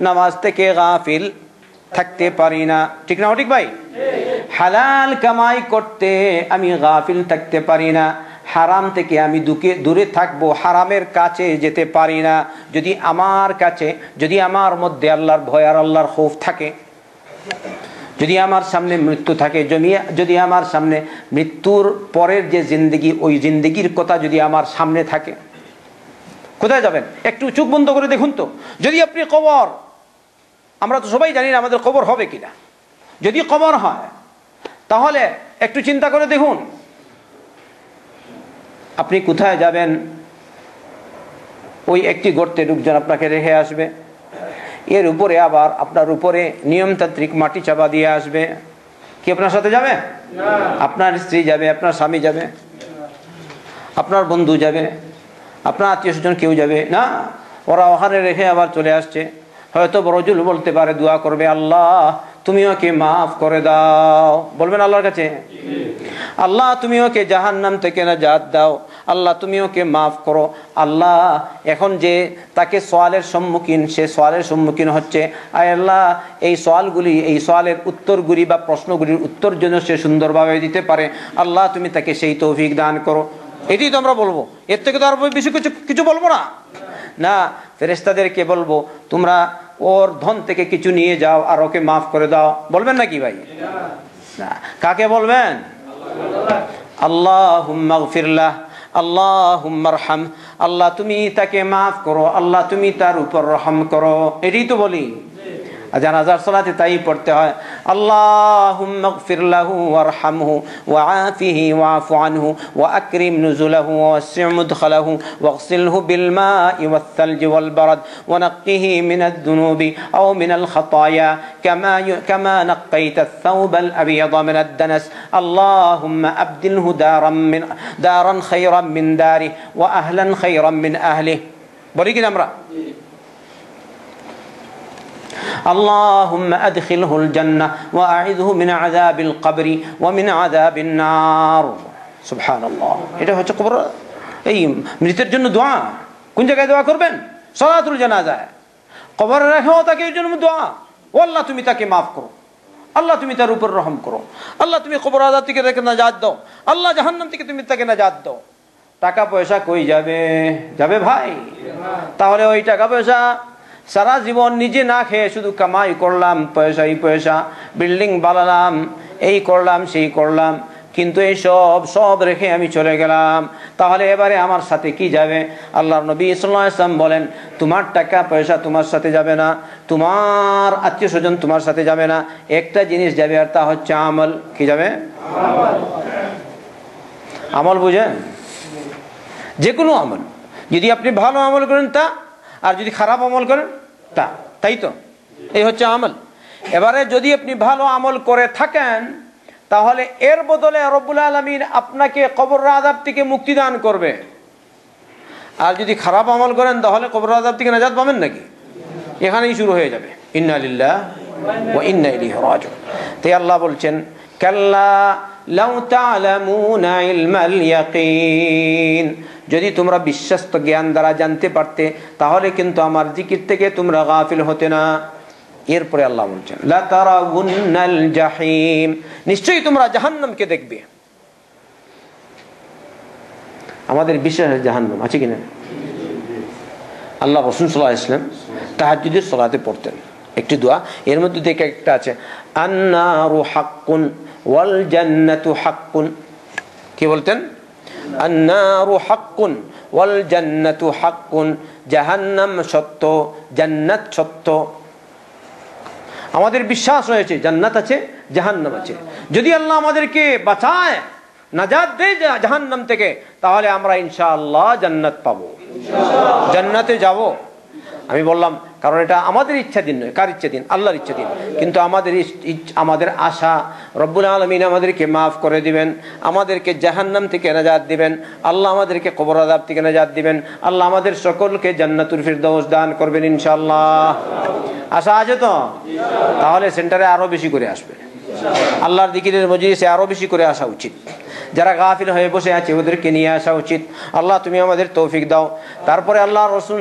নামাজ থেকে গাফিল থাকতে পারি না। ঠিক না ঠিক ভাই? হালাল কামাই করতে আমি গাফিল থাকতে পারি না, হারাম থেকে আমি দূরে থাকবো, হারামের কাছে যেতে পারি না। যদি আমার মধ্যে আল্লাহর ভয় আর আল্লাহর খৌফ থাকে, যদি আমার সামনে মৃত্যু থাকে, যদি আমার সামনে মৃত্যুর পরের যে জিন্দেগি, ওই জিন্দেগির কথা যদি আমার সামনে থাকে, কোথায় যাবেন? একটু চোখ বন্ধ করে দেখুন তো, যদি আপনি কবর, আমরা তো সবাই জানি না আমাদের কবর হবে কিনা, যদি কবর হয় তাহলে একটু চিন্তা করে দেখুন আপনি কোথায় যাবেন। ওই একটি গর্তে লোকজন আপনাকে রেখে আসবে, এর উপরে আবার আপনার উপরে নিয়মতান্ত্রিক মাটি চাপা দিয়ে আসবে। কি আপনার সাথে যাবে? আপনার স্ত্রী যাবে, আপনার স্বামী যাবে, আপনার বন্ধু যাবে, আপনার আত্মীয় স্বজন কেউ যাবে না? ওরা ওখানে রেখে আবার চলে আসছে। হয়তো বড়জুল বলতে পারে, দোয়া করবে, আল্লাহ তুমি ওকে মাফ করে দাও। বলবেন আল্লাহর কাছে, আল্লাহ তুমি ওকে জাহান্নাম থেকে নাজাত দাও, আল্লাহ তুমি ওকে মাফ করো। আল্লাহ এখন যে তাকে সওয়ালের সম্মুখীন, সে সওয়ালের সম্মুখীন হচ্ছে, আয় আল্লাহ এই সওয়ালের উত্তরগুলি বা প্রশ্নগুলির উত্তর যেন সে সুন্দরভাবে দিতে পারে, আল্লাহ তুমি তাকে সেই তৌফিক দান করো। এটাই তো আমরা বলবো, এর থেকে তো আর বেশি কিছু বলবো না। না, ফেরেশতাদেরকে বলবো তোমরা ওর ধন থেকে কিছু নিয়ে যাও আর ওকে মাফ করে দাও। বলবেন নাকি ভাই? না, কাকে বলবেন? আল্লাহুম্মা গফিরলাহ, আল্লাহুম্মা আরহাম, আল্লাহ তুমি তাকে মাফ করো, আল্লাহ তুমি তার উপর রহম করো। এটাই তো বলি, জানাজার সালাতে তাই পড়তে হয়, আল্লাহুম্মা গফির লাহু ওয়ারহামহু ওয়াআফিহি ওয়াফু আনহু ওয়া আকরিম নুজুলাহু ওয়াসি' মুদখালাহু ওয়াগসিলহু বিল মা'i ওয়াস সালজি ওয়াল বারাদ ওয়া নাক্কিহি মিনাদ দুনুবি আও মিনাল খাতায়া কামা নাক্কাইতা আস-সাওবাল আবিয়াদা মিনাদ দানাস আল্লাহুম্মা আবদিলহু দারান খায়রান মিন দারিহি ওয়া আহলান খায়রান মিন আহলিহি। বলি কি আমরা? اللهم أدخله الجنة وأعذه من عذاب القبر ومن عذاب النار। سبحان الله। এটা হচ্ছে কবর, এই মৃতের জন্য দোয়া। কোন জায়গায় দোয়া করবেন? সালাতুল জানাজায় কবরে রাখো তাকে, এর জন্য দোয়া, ও আল্লাহ তুমি তাকে মাফ করো, আল্লাহ তুমি তার উপর রহম করো, আল্লাহ তুমি কবর আযাব থেকে তাকে নাজাত দাও, আল্লাহ জাহান্নাম থেকে তুমি তাকে নাজাত দাও। টাকা পয়সা কই যাবে? যাবে ভাই? তাহলে ওই টাকা পয়সা সারা জীবন নিজে না খেয়ে শুধু কামাই করলাম, পয়সা, বিল্ডিং বানালাম, এই করলাম সেই করলাম, কিন্তু এই সব রেখে আমি চলে গেলাম, তাহলে এবারে আমার সাথে কি যাবে? আল্লাহর নবী সাল্লাল্লাহু আলাইহি ওয়াসাল্লাম বলেন, তোমার টাকা পয়সা তোমার সাথে যাবে না, তোমার আত্মীয় স্বজন তোমার সাথে যাবে না, একটা জিনিস যাবে, আর তা হচ্ছে আমল। কি যাবে? আমল বুঝেন? যে কোনো আমল, যদি আপনি ভালো আমল করেন তা, আর যদি খারাপ আমল করেন তা, তাই তো? এই হচ্ছে আমল। এবারে যদি আপনি ভালো আমল করে থাকেন তাহলে এর বদলে রব্বুল আলামিন আপনাকে কবর আযাব থেকে মুক্তি দান করবে। আর যদি খারাপ আমল করেন তাহলে কবর আযাব থেকে নাজাত পাবেন নাকি? এখানেই শুরু হয়ে যাবে ইন্না লিল্লাহি ওয়া ইন্না ইলাইহি রাজিউন। তাই আল্লাহ বলছেন, কাল্লা লাউ তা'লামুনা ইলমাল ইয়াকিন, যদি তোমরা বিশ্বস্ত জ্ঞান দ্বারা জানতে পারতে তাহলে কিন্তু আমার জিকির থেকে তোমরা গাফিল হতে না। এরপরে আল্লাহ বলছেন, লা তারাউন্নাল জাহিম, নিশ্চয়ই তোমরা জাহান্নামকে দেখবে। আমাদের বিশ্বাস জাহান্নাম আছে কিনা? আল্লাহ রাসূল সাল্লাল্লাহু আলাইহি ওয়াসাল্লাম তাহাজ্জুদের সালাতে পড়তেন একটি দোয়া, এর মধ্যে থেকে একটা আছে, আন-নারু হাক্কুন ওয়াল জান্নাতু হাক্কুন। কি বলতেন? আন-নারু হাক্কুন ওয়াল জান্নাতু হাক্কুন, জাহান্নাম সত্য, জান্নাত সত্য।
আমাদের বিশ্বাস রয়েছে জান্নাত আছে, জাহান্নাম আছে। যদি আল্লাহ আমাদেরকে বাঁচায়, নাজাত দেয় জাহান্নাম থেকে, তাহলে আমরা ইনশাআল্লাহ জান্নাত পাবো, জান্নাতে যাব। আমি বললাম কারণ এটা আমাদের ইচ্ছাধীন নয়। কার ইচ্ছাধীন? আল্লাহর ইচ্ছাধীন। কিন্তু আমাদের আশা রব্বুল আলামিন আমাদেরকে মাফ করে দিবেন, আমাদেরকে জাহান্নাম থেকে নাজাত দিবেন, আল্লাহ আমাদেরকে কবর আযাব থেকে নাজাত দিবেন, আল্লাহ আমাদের সকলকে জান্নাতুল ফিরদাউস দান করবেন ইনশাআল্লাহ। আশা আছে তো? তাহলে সেন্টারে আরো বেশি করে আসবে, আল্লাহর জিকিরের মজলিসে আরো বেশি করে আসা উচিত। যারা গাফিল হয়ে বসে আছে ওদেরকে নিয়ে আসা উচিত। আল্লাহ তুমি আমাদের তৌফিক দাও। তারপরে আল্লাহ রাসূল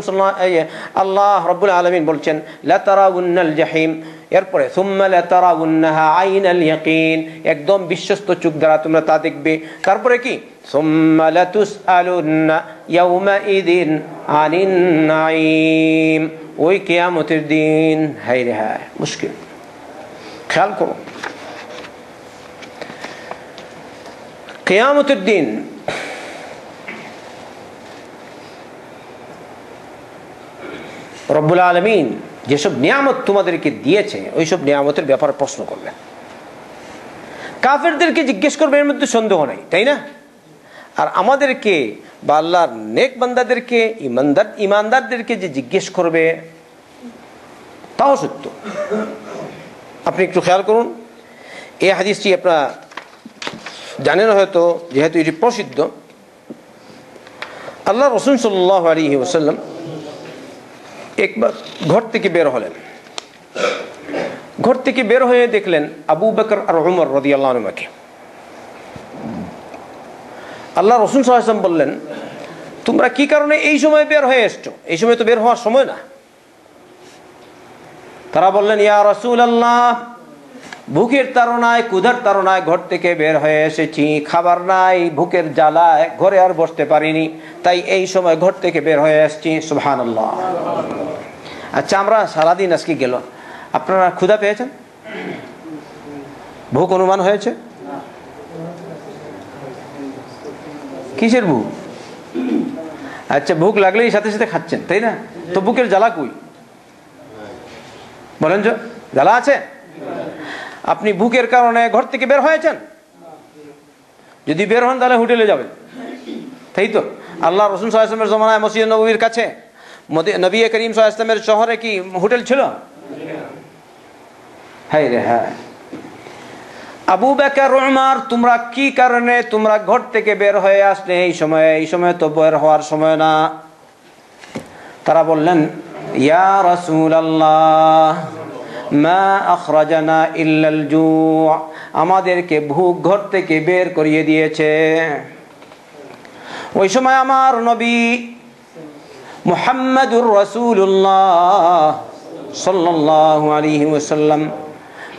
আল্লাহ রাব্বুল আলামিন বলছেন লা তারাউন্নাল জাহিম, এরপরে সুম্মা লা তারাউন্নাহা আইনাল ইয়াকিন, একদম বিশ্বস্ত চোখ দ্বারা তোমরা তা দেখবে। তারপরে কি? সুম্মা লা তুসআলুন্না ইয়াউমাইদিন আনিন নাঈম, ওই কিয়ামতের দিন হায় রে হায় মুশকিল। খেয়াল করো, কিয়ামতের দিন রব্বুল আলামিন যেসব নিয়ামত তোমাদেরকে দিয়েছে ওইসব নিয়ামতের ব্যাপারে প্রশ্ন করবে। কাফেরদেরকে জিজ্ঞেস করবে, এর মধ্যে সন্দেহ নাই, তাই না? আর আমাদেরকে বা আল্লাহর নেক বান্দাদেরকে, ইমানদারদেরকে যে জিজ্ঞেস করবে তাও সত্য। আপনি একটু খেয়াল করুন, এই হাদিসটি আপনারা জানেন হয়তো, যেহেতু এটি প্রসিদ্ধ। আল্লাহ রাসূল সাল্লাল্লাহু আলাইহি ওয়াসাল্লাম একবার ঘর থেকে বের হলেন। ঘর থেকে বের হয়ে দেখলেন আবু বকর আর উমর রাদিয়াল্লাহু আনহুকে। আল্লাহ রাসূল সাল্লাল্লাহু আলাইহি ওয়াসাল্লাম বললেন, তোমরা কি কারণে এই সময় বের হয়ে এসছো? এই সময় তো বের হওয়ার সময় না। তারা বললেন, ইয়া রাসূলুল্লাহ, ভুকের তাড়নায়, ক্ষুধার তাড়নায় ঘর থেকে বের হয়ে এসেছি, খাবার নাই, ভুকের জ্বালায় ঘরে আর বসতে পারিনি, তাই এই সময় ঘর থেকে বের হয়ে এসেছি। সুবহানাল্লাহ। আচ্ছা, আমরা সারাদিন আজকে গেল, আপনারা ক্ষুধা পেয়েছেন? ভুক অনুমান হয়েছে? কিসের ভুক? আচ্ছা, ভুক লাগলেই সাথে সাথে খাচ্ছেন, তাই না? তো ভুকের জ্বালা কই? বলেন, যে জ্বালা আছে? আপনি ভুকের কারণে ঘর থেকে বের হয়েছেন, যদি বের হন তাহলে হোটেলে যাবেন, তাই তো? আল্লাহ রাসূল সাল্লাল্লাহু আলাইহি ওয়াসাল্লামের জমানায় মসজিদ নববীর কাছে, নবী করিম সাল্লাল্লাহু আলাইহি ওয়াসাল্লামের শহরে কি হোটেল ছিল? হায় রে হায়। আবু বকর, উমর, তোমরা কি কারণে তোমরা ঘর থেকে বের হয়ে আসলে এই সময় তো বের হওয়ার সময় না। তারা বললেন, ইয়া রাসূলুল্লাহ, মা আখরাজানা ইল্লাল জু', আমাদেরকে ভুক ঘর থেকে বের করিয়ে দিয়েছে। ওই সময় আমার নবী মুহাম্মাদুর রাসূলুল্লাহ সাল্লাল্লাহু আলাইহি ওয়াসাল্লাম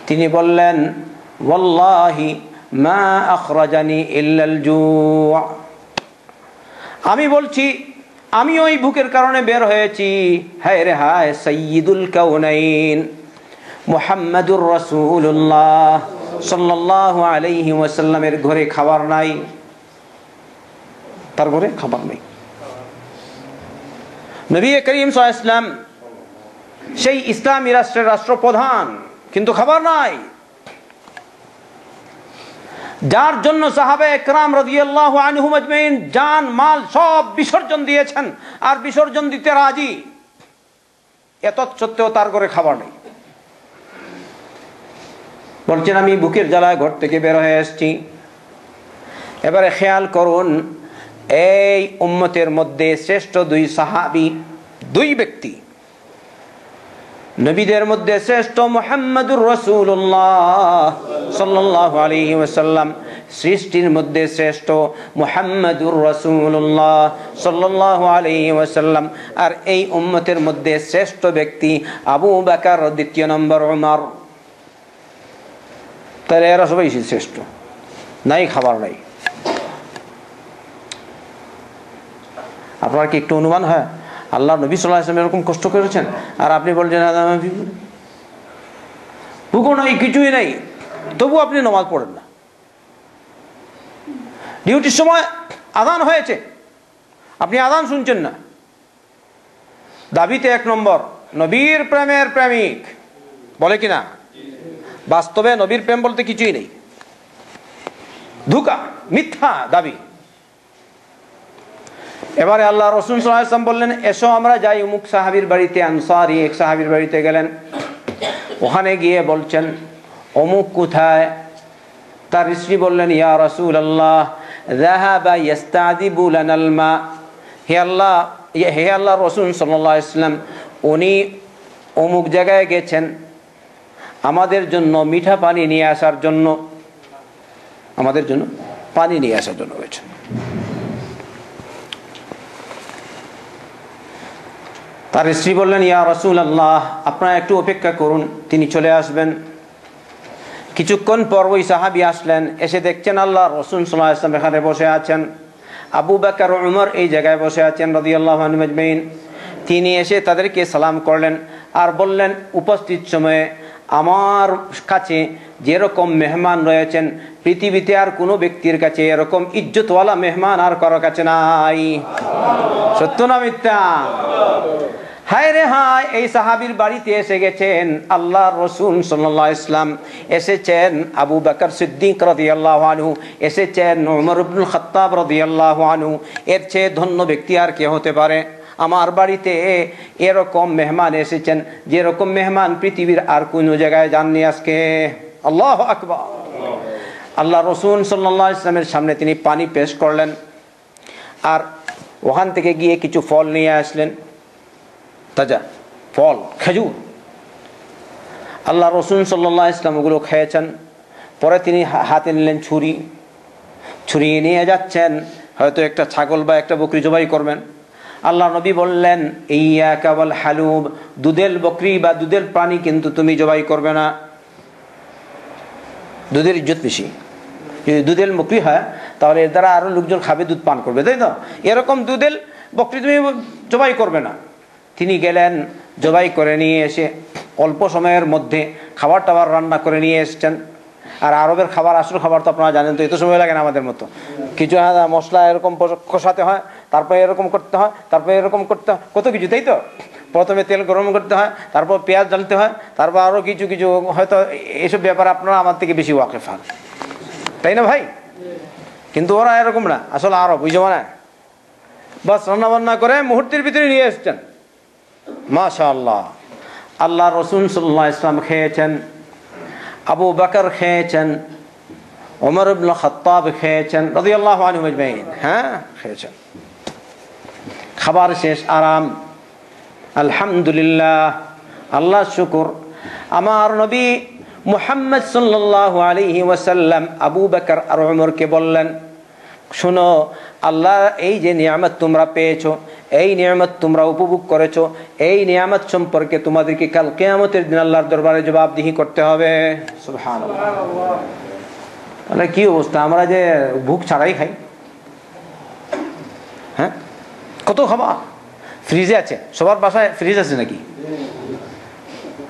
তিনি বললেন, ওয়াল্লাহি মা আখরাজানি ইল্লাল জু', আমি বলছি আমি ওই ভুকের কারণে বের হয়েছি। হায় রে হায়, সাইয়্যিদুল কাউনাইন মুহাম্মাদুর রাসূলুল্লাহ সাল্লাল্লাহু আলাইহি ওয়াসাল্লামের ঘরে খাবার নাই, তার ঘরে খাবার নেই। নবী করিম সাল্লাল্লাহু আলাইহি ওয়াসাল্লাম সেই ইসলামী রাষ্ট্রের রাষ্ট্রপ্রধান, কিন্তু খাবার নাই। যার জন্য সাহাবে একরাম রাদিয়াল্লাহু আনহুম আজমাইন জান মাল সব বিসর্জন দিয়েছেন আর বিসর্জন দিতে রাজি, এত সত্ত্বেও তার ঘরে খাবার নেই। বলছেন, আমি বুকের জ্বালায় ঘর থেকে বের হয়ে এসেছি। এবারে খেয়াল করুন, এই উম্মতের মধ্যে শ্রেষ্ঠ দুই সাহাবী, দুই ব্যক্তি, নবীদের মধ্যে শ্রেষ্ঠ মুহাম্মাদুর রাসূলুল্লাহ সাল্লাল্লাহু আলাইহি ওয়াসাল্লাম, সৃষ্টির মধ্যে শ্রেষ্ঠ মুহাম্মাদুর রাসূলুল্লাহ সাল্লাল্লাহু আলাইহি ওয়াসাল্লাম, আর এই উম্মতের মধ্যে শ্রেষ্ঠ ব্যক্তি আবু বকর, দ্বিতীয় নম্বর উমর। তাহলে এরা সবাই শ্রেষ্ঠ, নাই খাবার নাই। আপনার কি একটু অনুমান হয় আল্লাহ নবী সাল্লাল্লাহু আলাইহি ওয়াসাল্লাম এরকম কষ্ট করেছেন আর আপনি বলছেন ভুকও নাই, কিছুই নাই, তবু আপনি নামাজ পড়েন না? ডিউটির সময় আযান হয়েছে, আপনি আযান শুনছেন না। দাবিতে এক নম্বর, নবীর প্রেমের প্রেমিক, বলে কিনা? বাস্তবে নবীর প্রেম বলতে কিছুই নেই, ধোঁকা, মিথ্যা দাবি। এবারে আল্লাহ রাসূল সাল্লাল্লাহু আলাইহি ওয়াসাল্লাম বললেন, এসো আমরা যাই অমুক সাহাবীর বাড়িতে। আনসারী এক সাহাবীর বাড়িতে গেলেন। ওখানে গিয়ে বলছেন, অমুক কোথায়? তার স্ত্রী বললেন, ইয়া রাসূলুল্লাহ যাহাবা ইস্তাদিবু লানাল মা। হে আল্লাহ রাসূল সাল্লাল্লাহু আলাইহি ওয়াসাল্লাম, উনি অমুক জায়গায় গেছেন আমাদের জন্য মিঠা পানি নিয়ে আসার জন্য, আমাদের জন্য পানি নিয়ে আসার জন্য গেছেন। তার স্ত্রী বললেন, ইয়া রাসূলুল্লাহ আপনারা একটু অপেক্ষা করুন, তিনি চলে আসবেন। কিছুক্ষণ পর ওই সাহাবী আসলেন, এসে দেখছেন আল্লাহ রাসূল সাল্লাল্লাহু আলাইহি ওয়াসাল্লাম এখানে বসে আছেন, আবু বকর উমর এই জায়গায় বসে আছেন রাদিয়াল্লাহু আনহুম আজমাইন। তিনি এসে তাদেরকে সালাম করলেন আর বললেন, উপস্থিত সময়ে আমার কাছে যেরকম মেহমান রয়েছেন পৃথিবীতে আর কোনো ব্যক্তির কাছে এরকম ইজ্জতওয়ালা মেহমান আর কারো কাছে নাই। সত্য না মিথ্যা? হায় রে হায়, এই সাহাবীর বাড়িতে এসে গেছেন আল্লাহর রাসূল সাল্লাল্লাহু আলাইহি ওয়াসাল্লাম, এসেছেন আবু বকর সিদ্দিক রাদিয়াল্লাহু আনহু, এসেছেন ওমর ইবনুল খাত্তাব রাদিয়াল্লাহু আনহু। এর চেয়ে ধন্য ব্যক্তি আর কে হতে পারে? আমার বাড়িতে এরকম মেহমান এসেছেন যেরকম মেহমান পৃথিবীর আর কোনো জায়গায় যাননি আজকে। আল্লাহু আকবার। আল্লাহ রাসূল সাল্লাল্লাহু আলাইহি ওয়াসাল্লামের সামনে তিনি পানি পেশ করলেন আর ওখান থেকে গিয়ে কিছু ফল নিয়ে আসলেন, তাজা ফল, খেজুর। আল্লাহ রাসূল সাল্লাল্লাহু আলাইহি ওয়াসাল্লাম ওগুলো খেয়েছেন। পরে তিনি হাতে নিলেন ছুরি নিয়ে যাচ্ছেন, হয়তো একটা ছাগল বা একটা বকরি জবাই করবেন। আল্লাহ নবী বললেন, ইয়াকা ওয়াল হালুব, দুধের বকরি বা দুধের প্রাণী কিন্তু তুমি জবাই করবে না, দুধের ইজ্জত বেশি। যদি দুধের বকরি হয় তাহলে এর দ্বারা আরো লোকজন খাবে, দুধ পান করবে, তাই তো? এরকম দুধের বকরি তুমি জবাই করবে না। তিনি গেলেন, জবাই করে নিয়ে এসে অল্প সময়ের মধ্যে খাবার টাবার রান্না করে নিয়ে এসছেন। আর আরবের খাবার, আসল খাবার তো আপনারা জানেন, তো এত সময় লাগে না আমাদের মতো। কিছু মশলা এরকম কষাতে হয়, তারপরে এরকম করতে হয়, তারপরে এরকম করতে হয়, কত কিছু, তাই তো? প্রথমে তেল গরম করতে হয়, তারপর পেঁয়াজ ঢালতে হয়, তারপর আরও কিছু কিছু, হয়তো এইসব ব্যাপারে আপনারা আমার থেকে বেশি ওয়াকিফ হন, তাই না ভাই? কিন্তু ওরা এরকম না, আসলে আরব, বুঝো না, বাস রান্না বান্না করে মুহূর্তের ভিতরে নিয়ে এসছেন। মাশাআল্লাহ। আল্লাহ রাসূল সাল্লাল্লাহু আলাইহি ওয়াসাল্লাম খেয়েছেন, আবু বকর খেয়েছেন, ওমর ইবনুল খাত্তাব খেয়েছেন রাদিয়াল্লাহু আনহুম আজমাইন। হ্যাঁ, খেয়েছেন। খাবার শেষ, আরাম, আলহামদুলিল্লাহ, আল্লাহ শুকর। আমার নবী মুহাম্মদ সাল্লাল্লাহু আলাইহি ওয়াসাল্লাম আবু বকর আর ওমরকে বললেন, শোনো, আল্লাহ এই যে নিয়ামত তোমরা পেয়েছো, এই নিয়ামত তোমরা উপভোগ করেছো, এই নিয়ামত সম্পর্কে তোমাদেরকে কাল কিয়ামতের দিন আল্লাহর দরবারে জবাবদিহি করতে হবে। সুবহানাল্লাহ। তাহলে কি অবস্থা, আমরা যে ভুক ছাড়াই খাই। হ্যাঁ, কত খাবার ফ্রিজে আছে, সবার বাসায় ফ্রিজ আছে নাকি?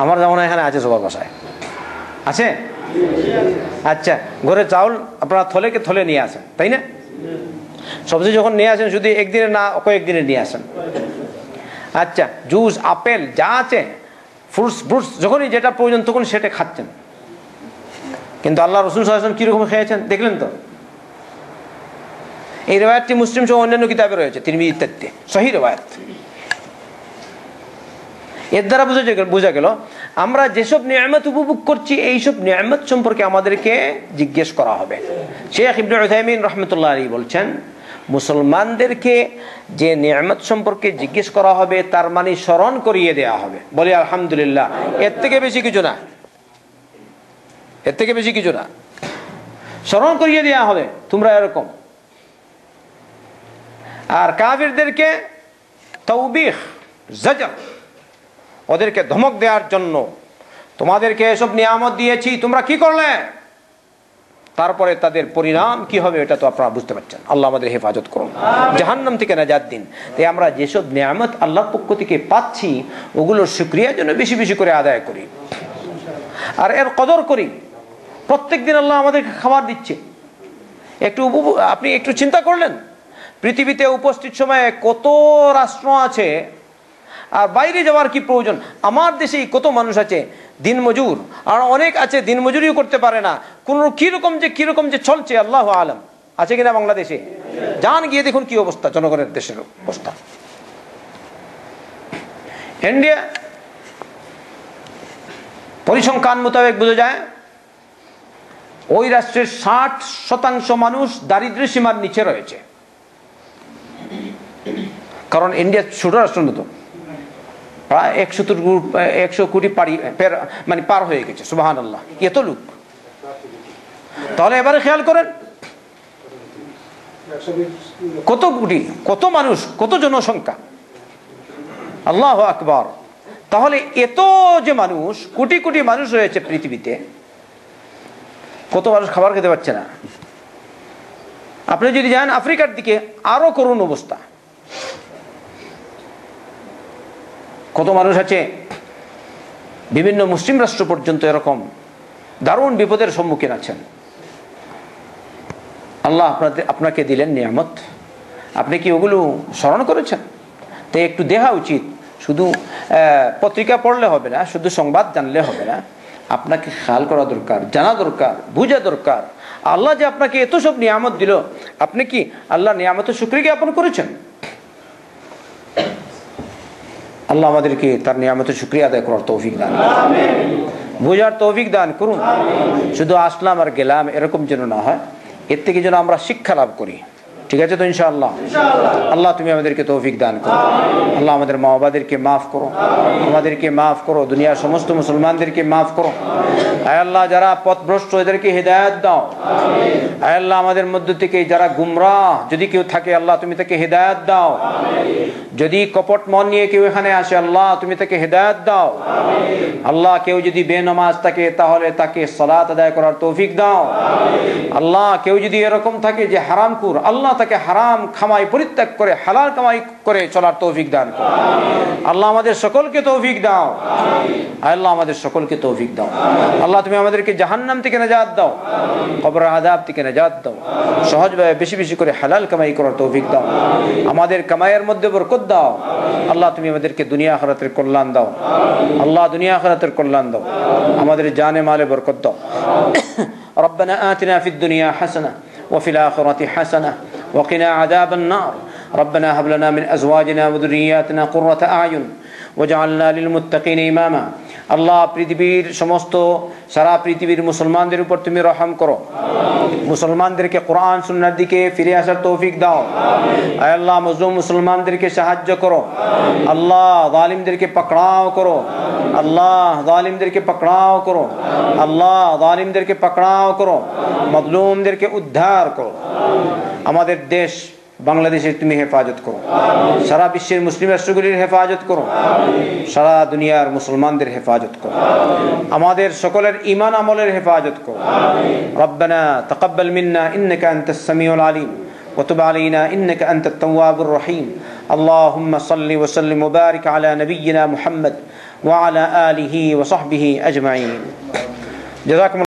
আমার যেমন এখানে আছে, সবার বাসায় আছে। আচ্ছা, ঘরে চাউল আপনারা থলেকে থলে নিয়ে আসেন, তাই না? সবজি যখন নিয়ে আসেন শুধু একদিনে না, কয়েকদিনে নিয়ে আসেন। আচ্ছা, জুস, আপেল যা আছে, ফ্রুটস যখনই যেটা প্রয়োজন তখন সেটা খাচ্ছেন। কিন্তু আল্লাহ রাসূল সাল্লাল্লাহু আলাইহি ওয়াসাল্লাম কিরকম খেয়েছেন দেখলেন তো? এই রিওয়ায়াতটি মুসলিম সহ অন্যান্য কিতাবে রয়েছে, তিরমিজি ইত্যাদিতে সহিহ রিওয়ায়াত। এর দ্বারা বোঝা গেল আমরা যেসব নিয়ামত উপভোগ করছি এইসব নিয়ামত সম্পর্কে আমাদেরকে জিজ্ঞেস করা হবে। শেখ ইবনে উথাইমিন রাহমাতুল্লাহ আলাইহি বলছেন, মুসলমানদেরকে যে নিয়ামত সম্পর্কে জিজ্ঞেস করা হবে তার মানে স্মরণ করিয়ে দেওয়া হবে। বলি আলহামদুলিল্লাহ, এর থেকে বেশি কিছু না, এর থেকে বেশি কিছু না। স্মরণ করিয়ে দেওয়া হবে তোমরা এরকম। আর কাফিরদেরকে তাওবীখ, জাজর, ওদেরকে ধমক দেওয়ার জন্য, তোমাদেরকে এসব নিয়ামত দিয়েছি, তোমরা কি করলে, তারপরে তাদের পরিণাম কি হবে এটা তো আপনারা বুঝতে পারছেন। আল্লাহ আমাদের হেফাজত করুন, জাহান্নাম থেকে নাজাত দিন। তাই আমরা যেসব নিয়ামত আল্লাহর পক্ষ থেকে পাচ্ছি ওগুলোর শুকরিয়া যেন বেশি বেশি করে আদায় করি আর এর কদর করি। প্রত্যেক দিন আল্লাহ আমাদেরকে খাবার দিচ্ছে। আপনি একটু চিন্তা করলেন, পৃথিবীতে উপস্থিত সময়ে কত রাষ্ট্র আছে আর বাইরে যাওয়ার কি প্রয়োজন? আমার দেশেই কত মানুষ আছে দিনমজুর, আর অনেক আছে দিনমজুরিও করতে পারে না, কোন কিরকম যে চলছে আল্লাহু আলাম। আছে কিনা বাংলাদেশে? যান গিয়ে দেখুন কি অবস্থা, জনগণের দেশের অবস্থা। ইন্ডিয়া পরিসংখ্যান মোতাবেক বোঝা যায় ওই রাষ্ট্রের 60% মানুষ দারিদ্র্য সীমার নিচে রয়েছে। কারণ ইন্ডিয়া ছোট রাষ্ট্র তো, প্রায় 100 কোটি পার হয়ে গেছে। সুবহানাল্লাহ, এত লোক। তাহলে এবারে খেয়াল করেন কত কোটি, কত মানুষ, কত জনসংখ্যা, আল্লাহু আকবার। তাহলে এত যে মানুষ, কোটি কোটি মানুষ রয়েছে পৃথিবীতে, কত মানুষ খাবার খেতে পারছে না। আপনি যদি যান আফ্রিকার দিকে, আরো করুণ অবস্থা। কত মানুষ আছে, বিভিন্ন মুসলিম রাষ্ট্র পর্যন্ত এরকম দারুণ বিপদের সম্মুখীন আছেন। আল্লাহ আপনাকে দিলেন নিয়ামত, আপনি কি ওগুলো স্মরণ করেছেন? তাই একটু দেখা উচিত। শুধু পত্রিকা পড়লে হবে না, শুধু সংবাদ জানলে হবে না, আপনাকে খেয়াল করা দরকার, জানা দরকার, বোঝা দরকার। আল্লাহ যে আপনাকে এত সব নিয়ামত দিল, আপনি কি আল্লাহ নিয়ামতের শুকরিয়া জ্ঞাপন করেছেন? আল্লাহ আমাদেরকে তার নিয়ামতের শুকরিয়া আদায় করার তৌফিক দান, বোঝার তৌফিক দান করুন। শুধু আসলাম আর গেলাম এরকম যেন না হয়, এর থেকে যেন আমরা শিক্ষা লাভ করি। ঠিক আছে তো ইনশাআল্লাহ? আল্লাহ তুমি আমাদেরকে তৌফিক দান করো। আল্লাহ আমাদের মা বাবাদেরকে মাফ করো, আমাদেরকে মাফ করো, দুনিয়ার সমস্ত মুসলমানদেরকে মাফ করো। আয় আল্লাহ যারা পথভ্রষ্ট এদেরকে হেদায়েত দাও। আয় আল্লাহ আমাদের মধ্য থেকে যারা গুমরাহ যদি কেউ থাকে, আল্লাহ তুমি তাকে হেদায়েত দাও। যদি কপট মন নিয়ে কেউ এখানে আসে, আল্লাহ তুমি তাকে হেদায়েত দাও। আল্লাহ কেউ যদি বেনামাজ থাকে, তাহলে তাকে সালাত আদায় করার তৌফিক দাও। আল্লাহ কেউ যদি এরকম থাকে যে হারামখোর, আল্লাহ তাকে হারাম কামাই পরিত্যাগ করে হালাল কামাই করে চলার তৌফিক দান করো। আল্লাহ আমাদের সকলকে তৌফিক দাও। আল্লাহ আমাদের সকলকে তৌফিক দাও। আল্লাহ তুমি আমাদেরকে জাহান্নাম থেকে নাজাত দাও, কবরের আযাব থেকে নাজাত দাও। সহজভাবে বেশি বেশি করে হালাল কামাই করার তৌফিক দাও। আমাদের কামাইয়ের মধ্যে বরকত দাও। আল্লাহ তুমি আমাদেরকে দুনিয়া আখিরাতের কল্যাণ দাও। আল্লাহ দুনিয়া আখিরাতের কল্যাণ দাও। আমাদের জানে মালে বরকত দাও। ربنا آتنا في الدنيا حسنة وفي الآخرة حسنة وقنا عذاب النار. ربنا هب لنا من أزواجنا وذرياتنا قرة أعين واجعلنا للمتقين إماما. আল্লাহ পৃথিবীর সমস্ত সারা পৃথিবীর মুসলমানদের উপর তুমি রহম করো। মুসলমানদেরকে কোরআন সুন্নাহর দিকে ফিরে আসার তৌফিক দাও। আয় আল্লাহ মজলুম মুসলমানদেরকে সাহায্য করো। আল্লাহ জালিমদেরকে পাকড়াও করো। আল্লাহ জালিমদেরকে পাকড়াও করো। আল্লাহ জালিমদেরকে পাকড়াও করো। মজলুমদেরকে উদ্ধার করো। আমাদের দেশ বাংলাদেশে তুমি হেফাজত করো। সারা বিশ্বের মুসলিম রাষ্ট্রগুলির হেফাজত করো। সারা দুনিয়ার মুসলমানদের হেফাজত করো। আমাদের সকলের ঈমান আমলের হেফাজত করো। রব্বানা তাকাব্বাল মিন্না ইন্নাকা আনতাস সামিউল আলিম ওয়া তুব আলাইনা ইন্নাকা আনতাত তাওয়াবুর রহিম। আল্লাহুম্মা সাল্লি ওয়া সাল্লিম ওয়া বারিক আলা নাবিয়্যিনা মুহাম্মদ ওয়া আলা আলিহি ওয়া সাহবিহি আজমাইন। জাযাকুম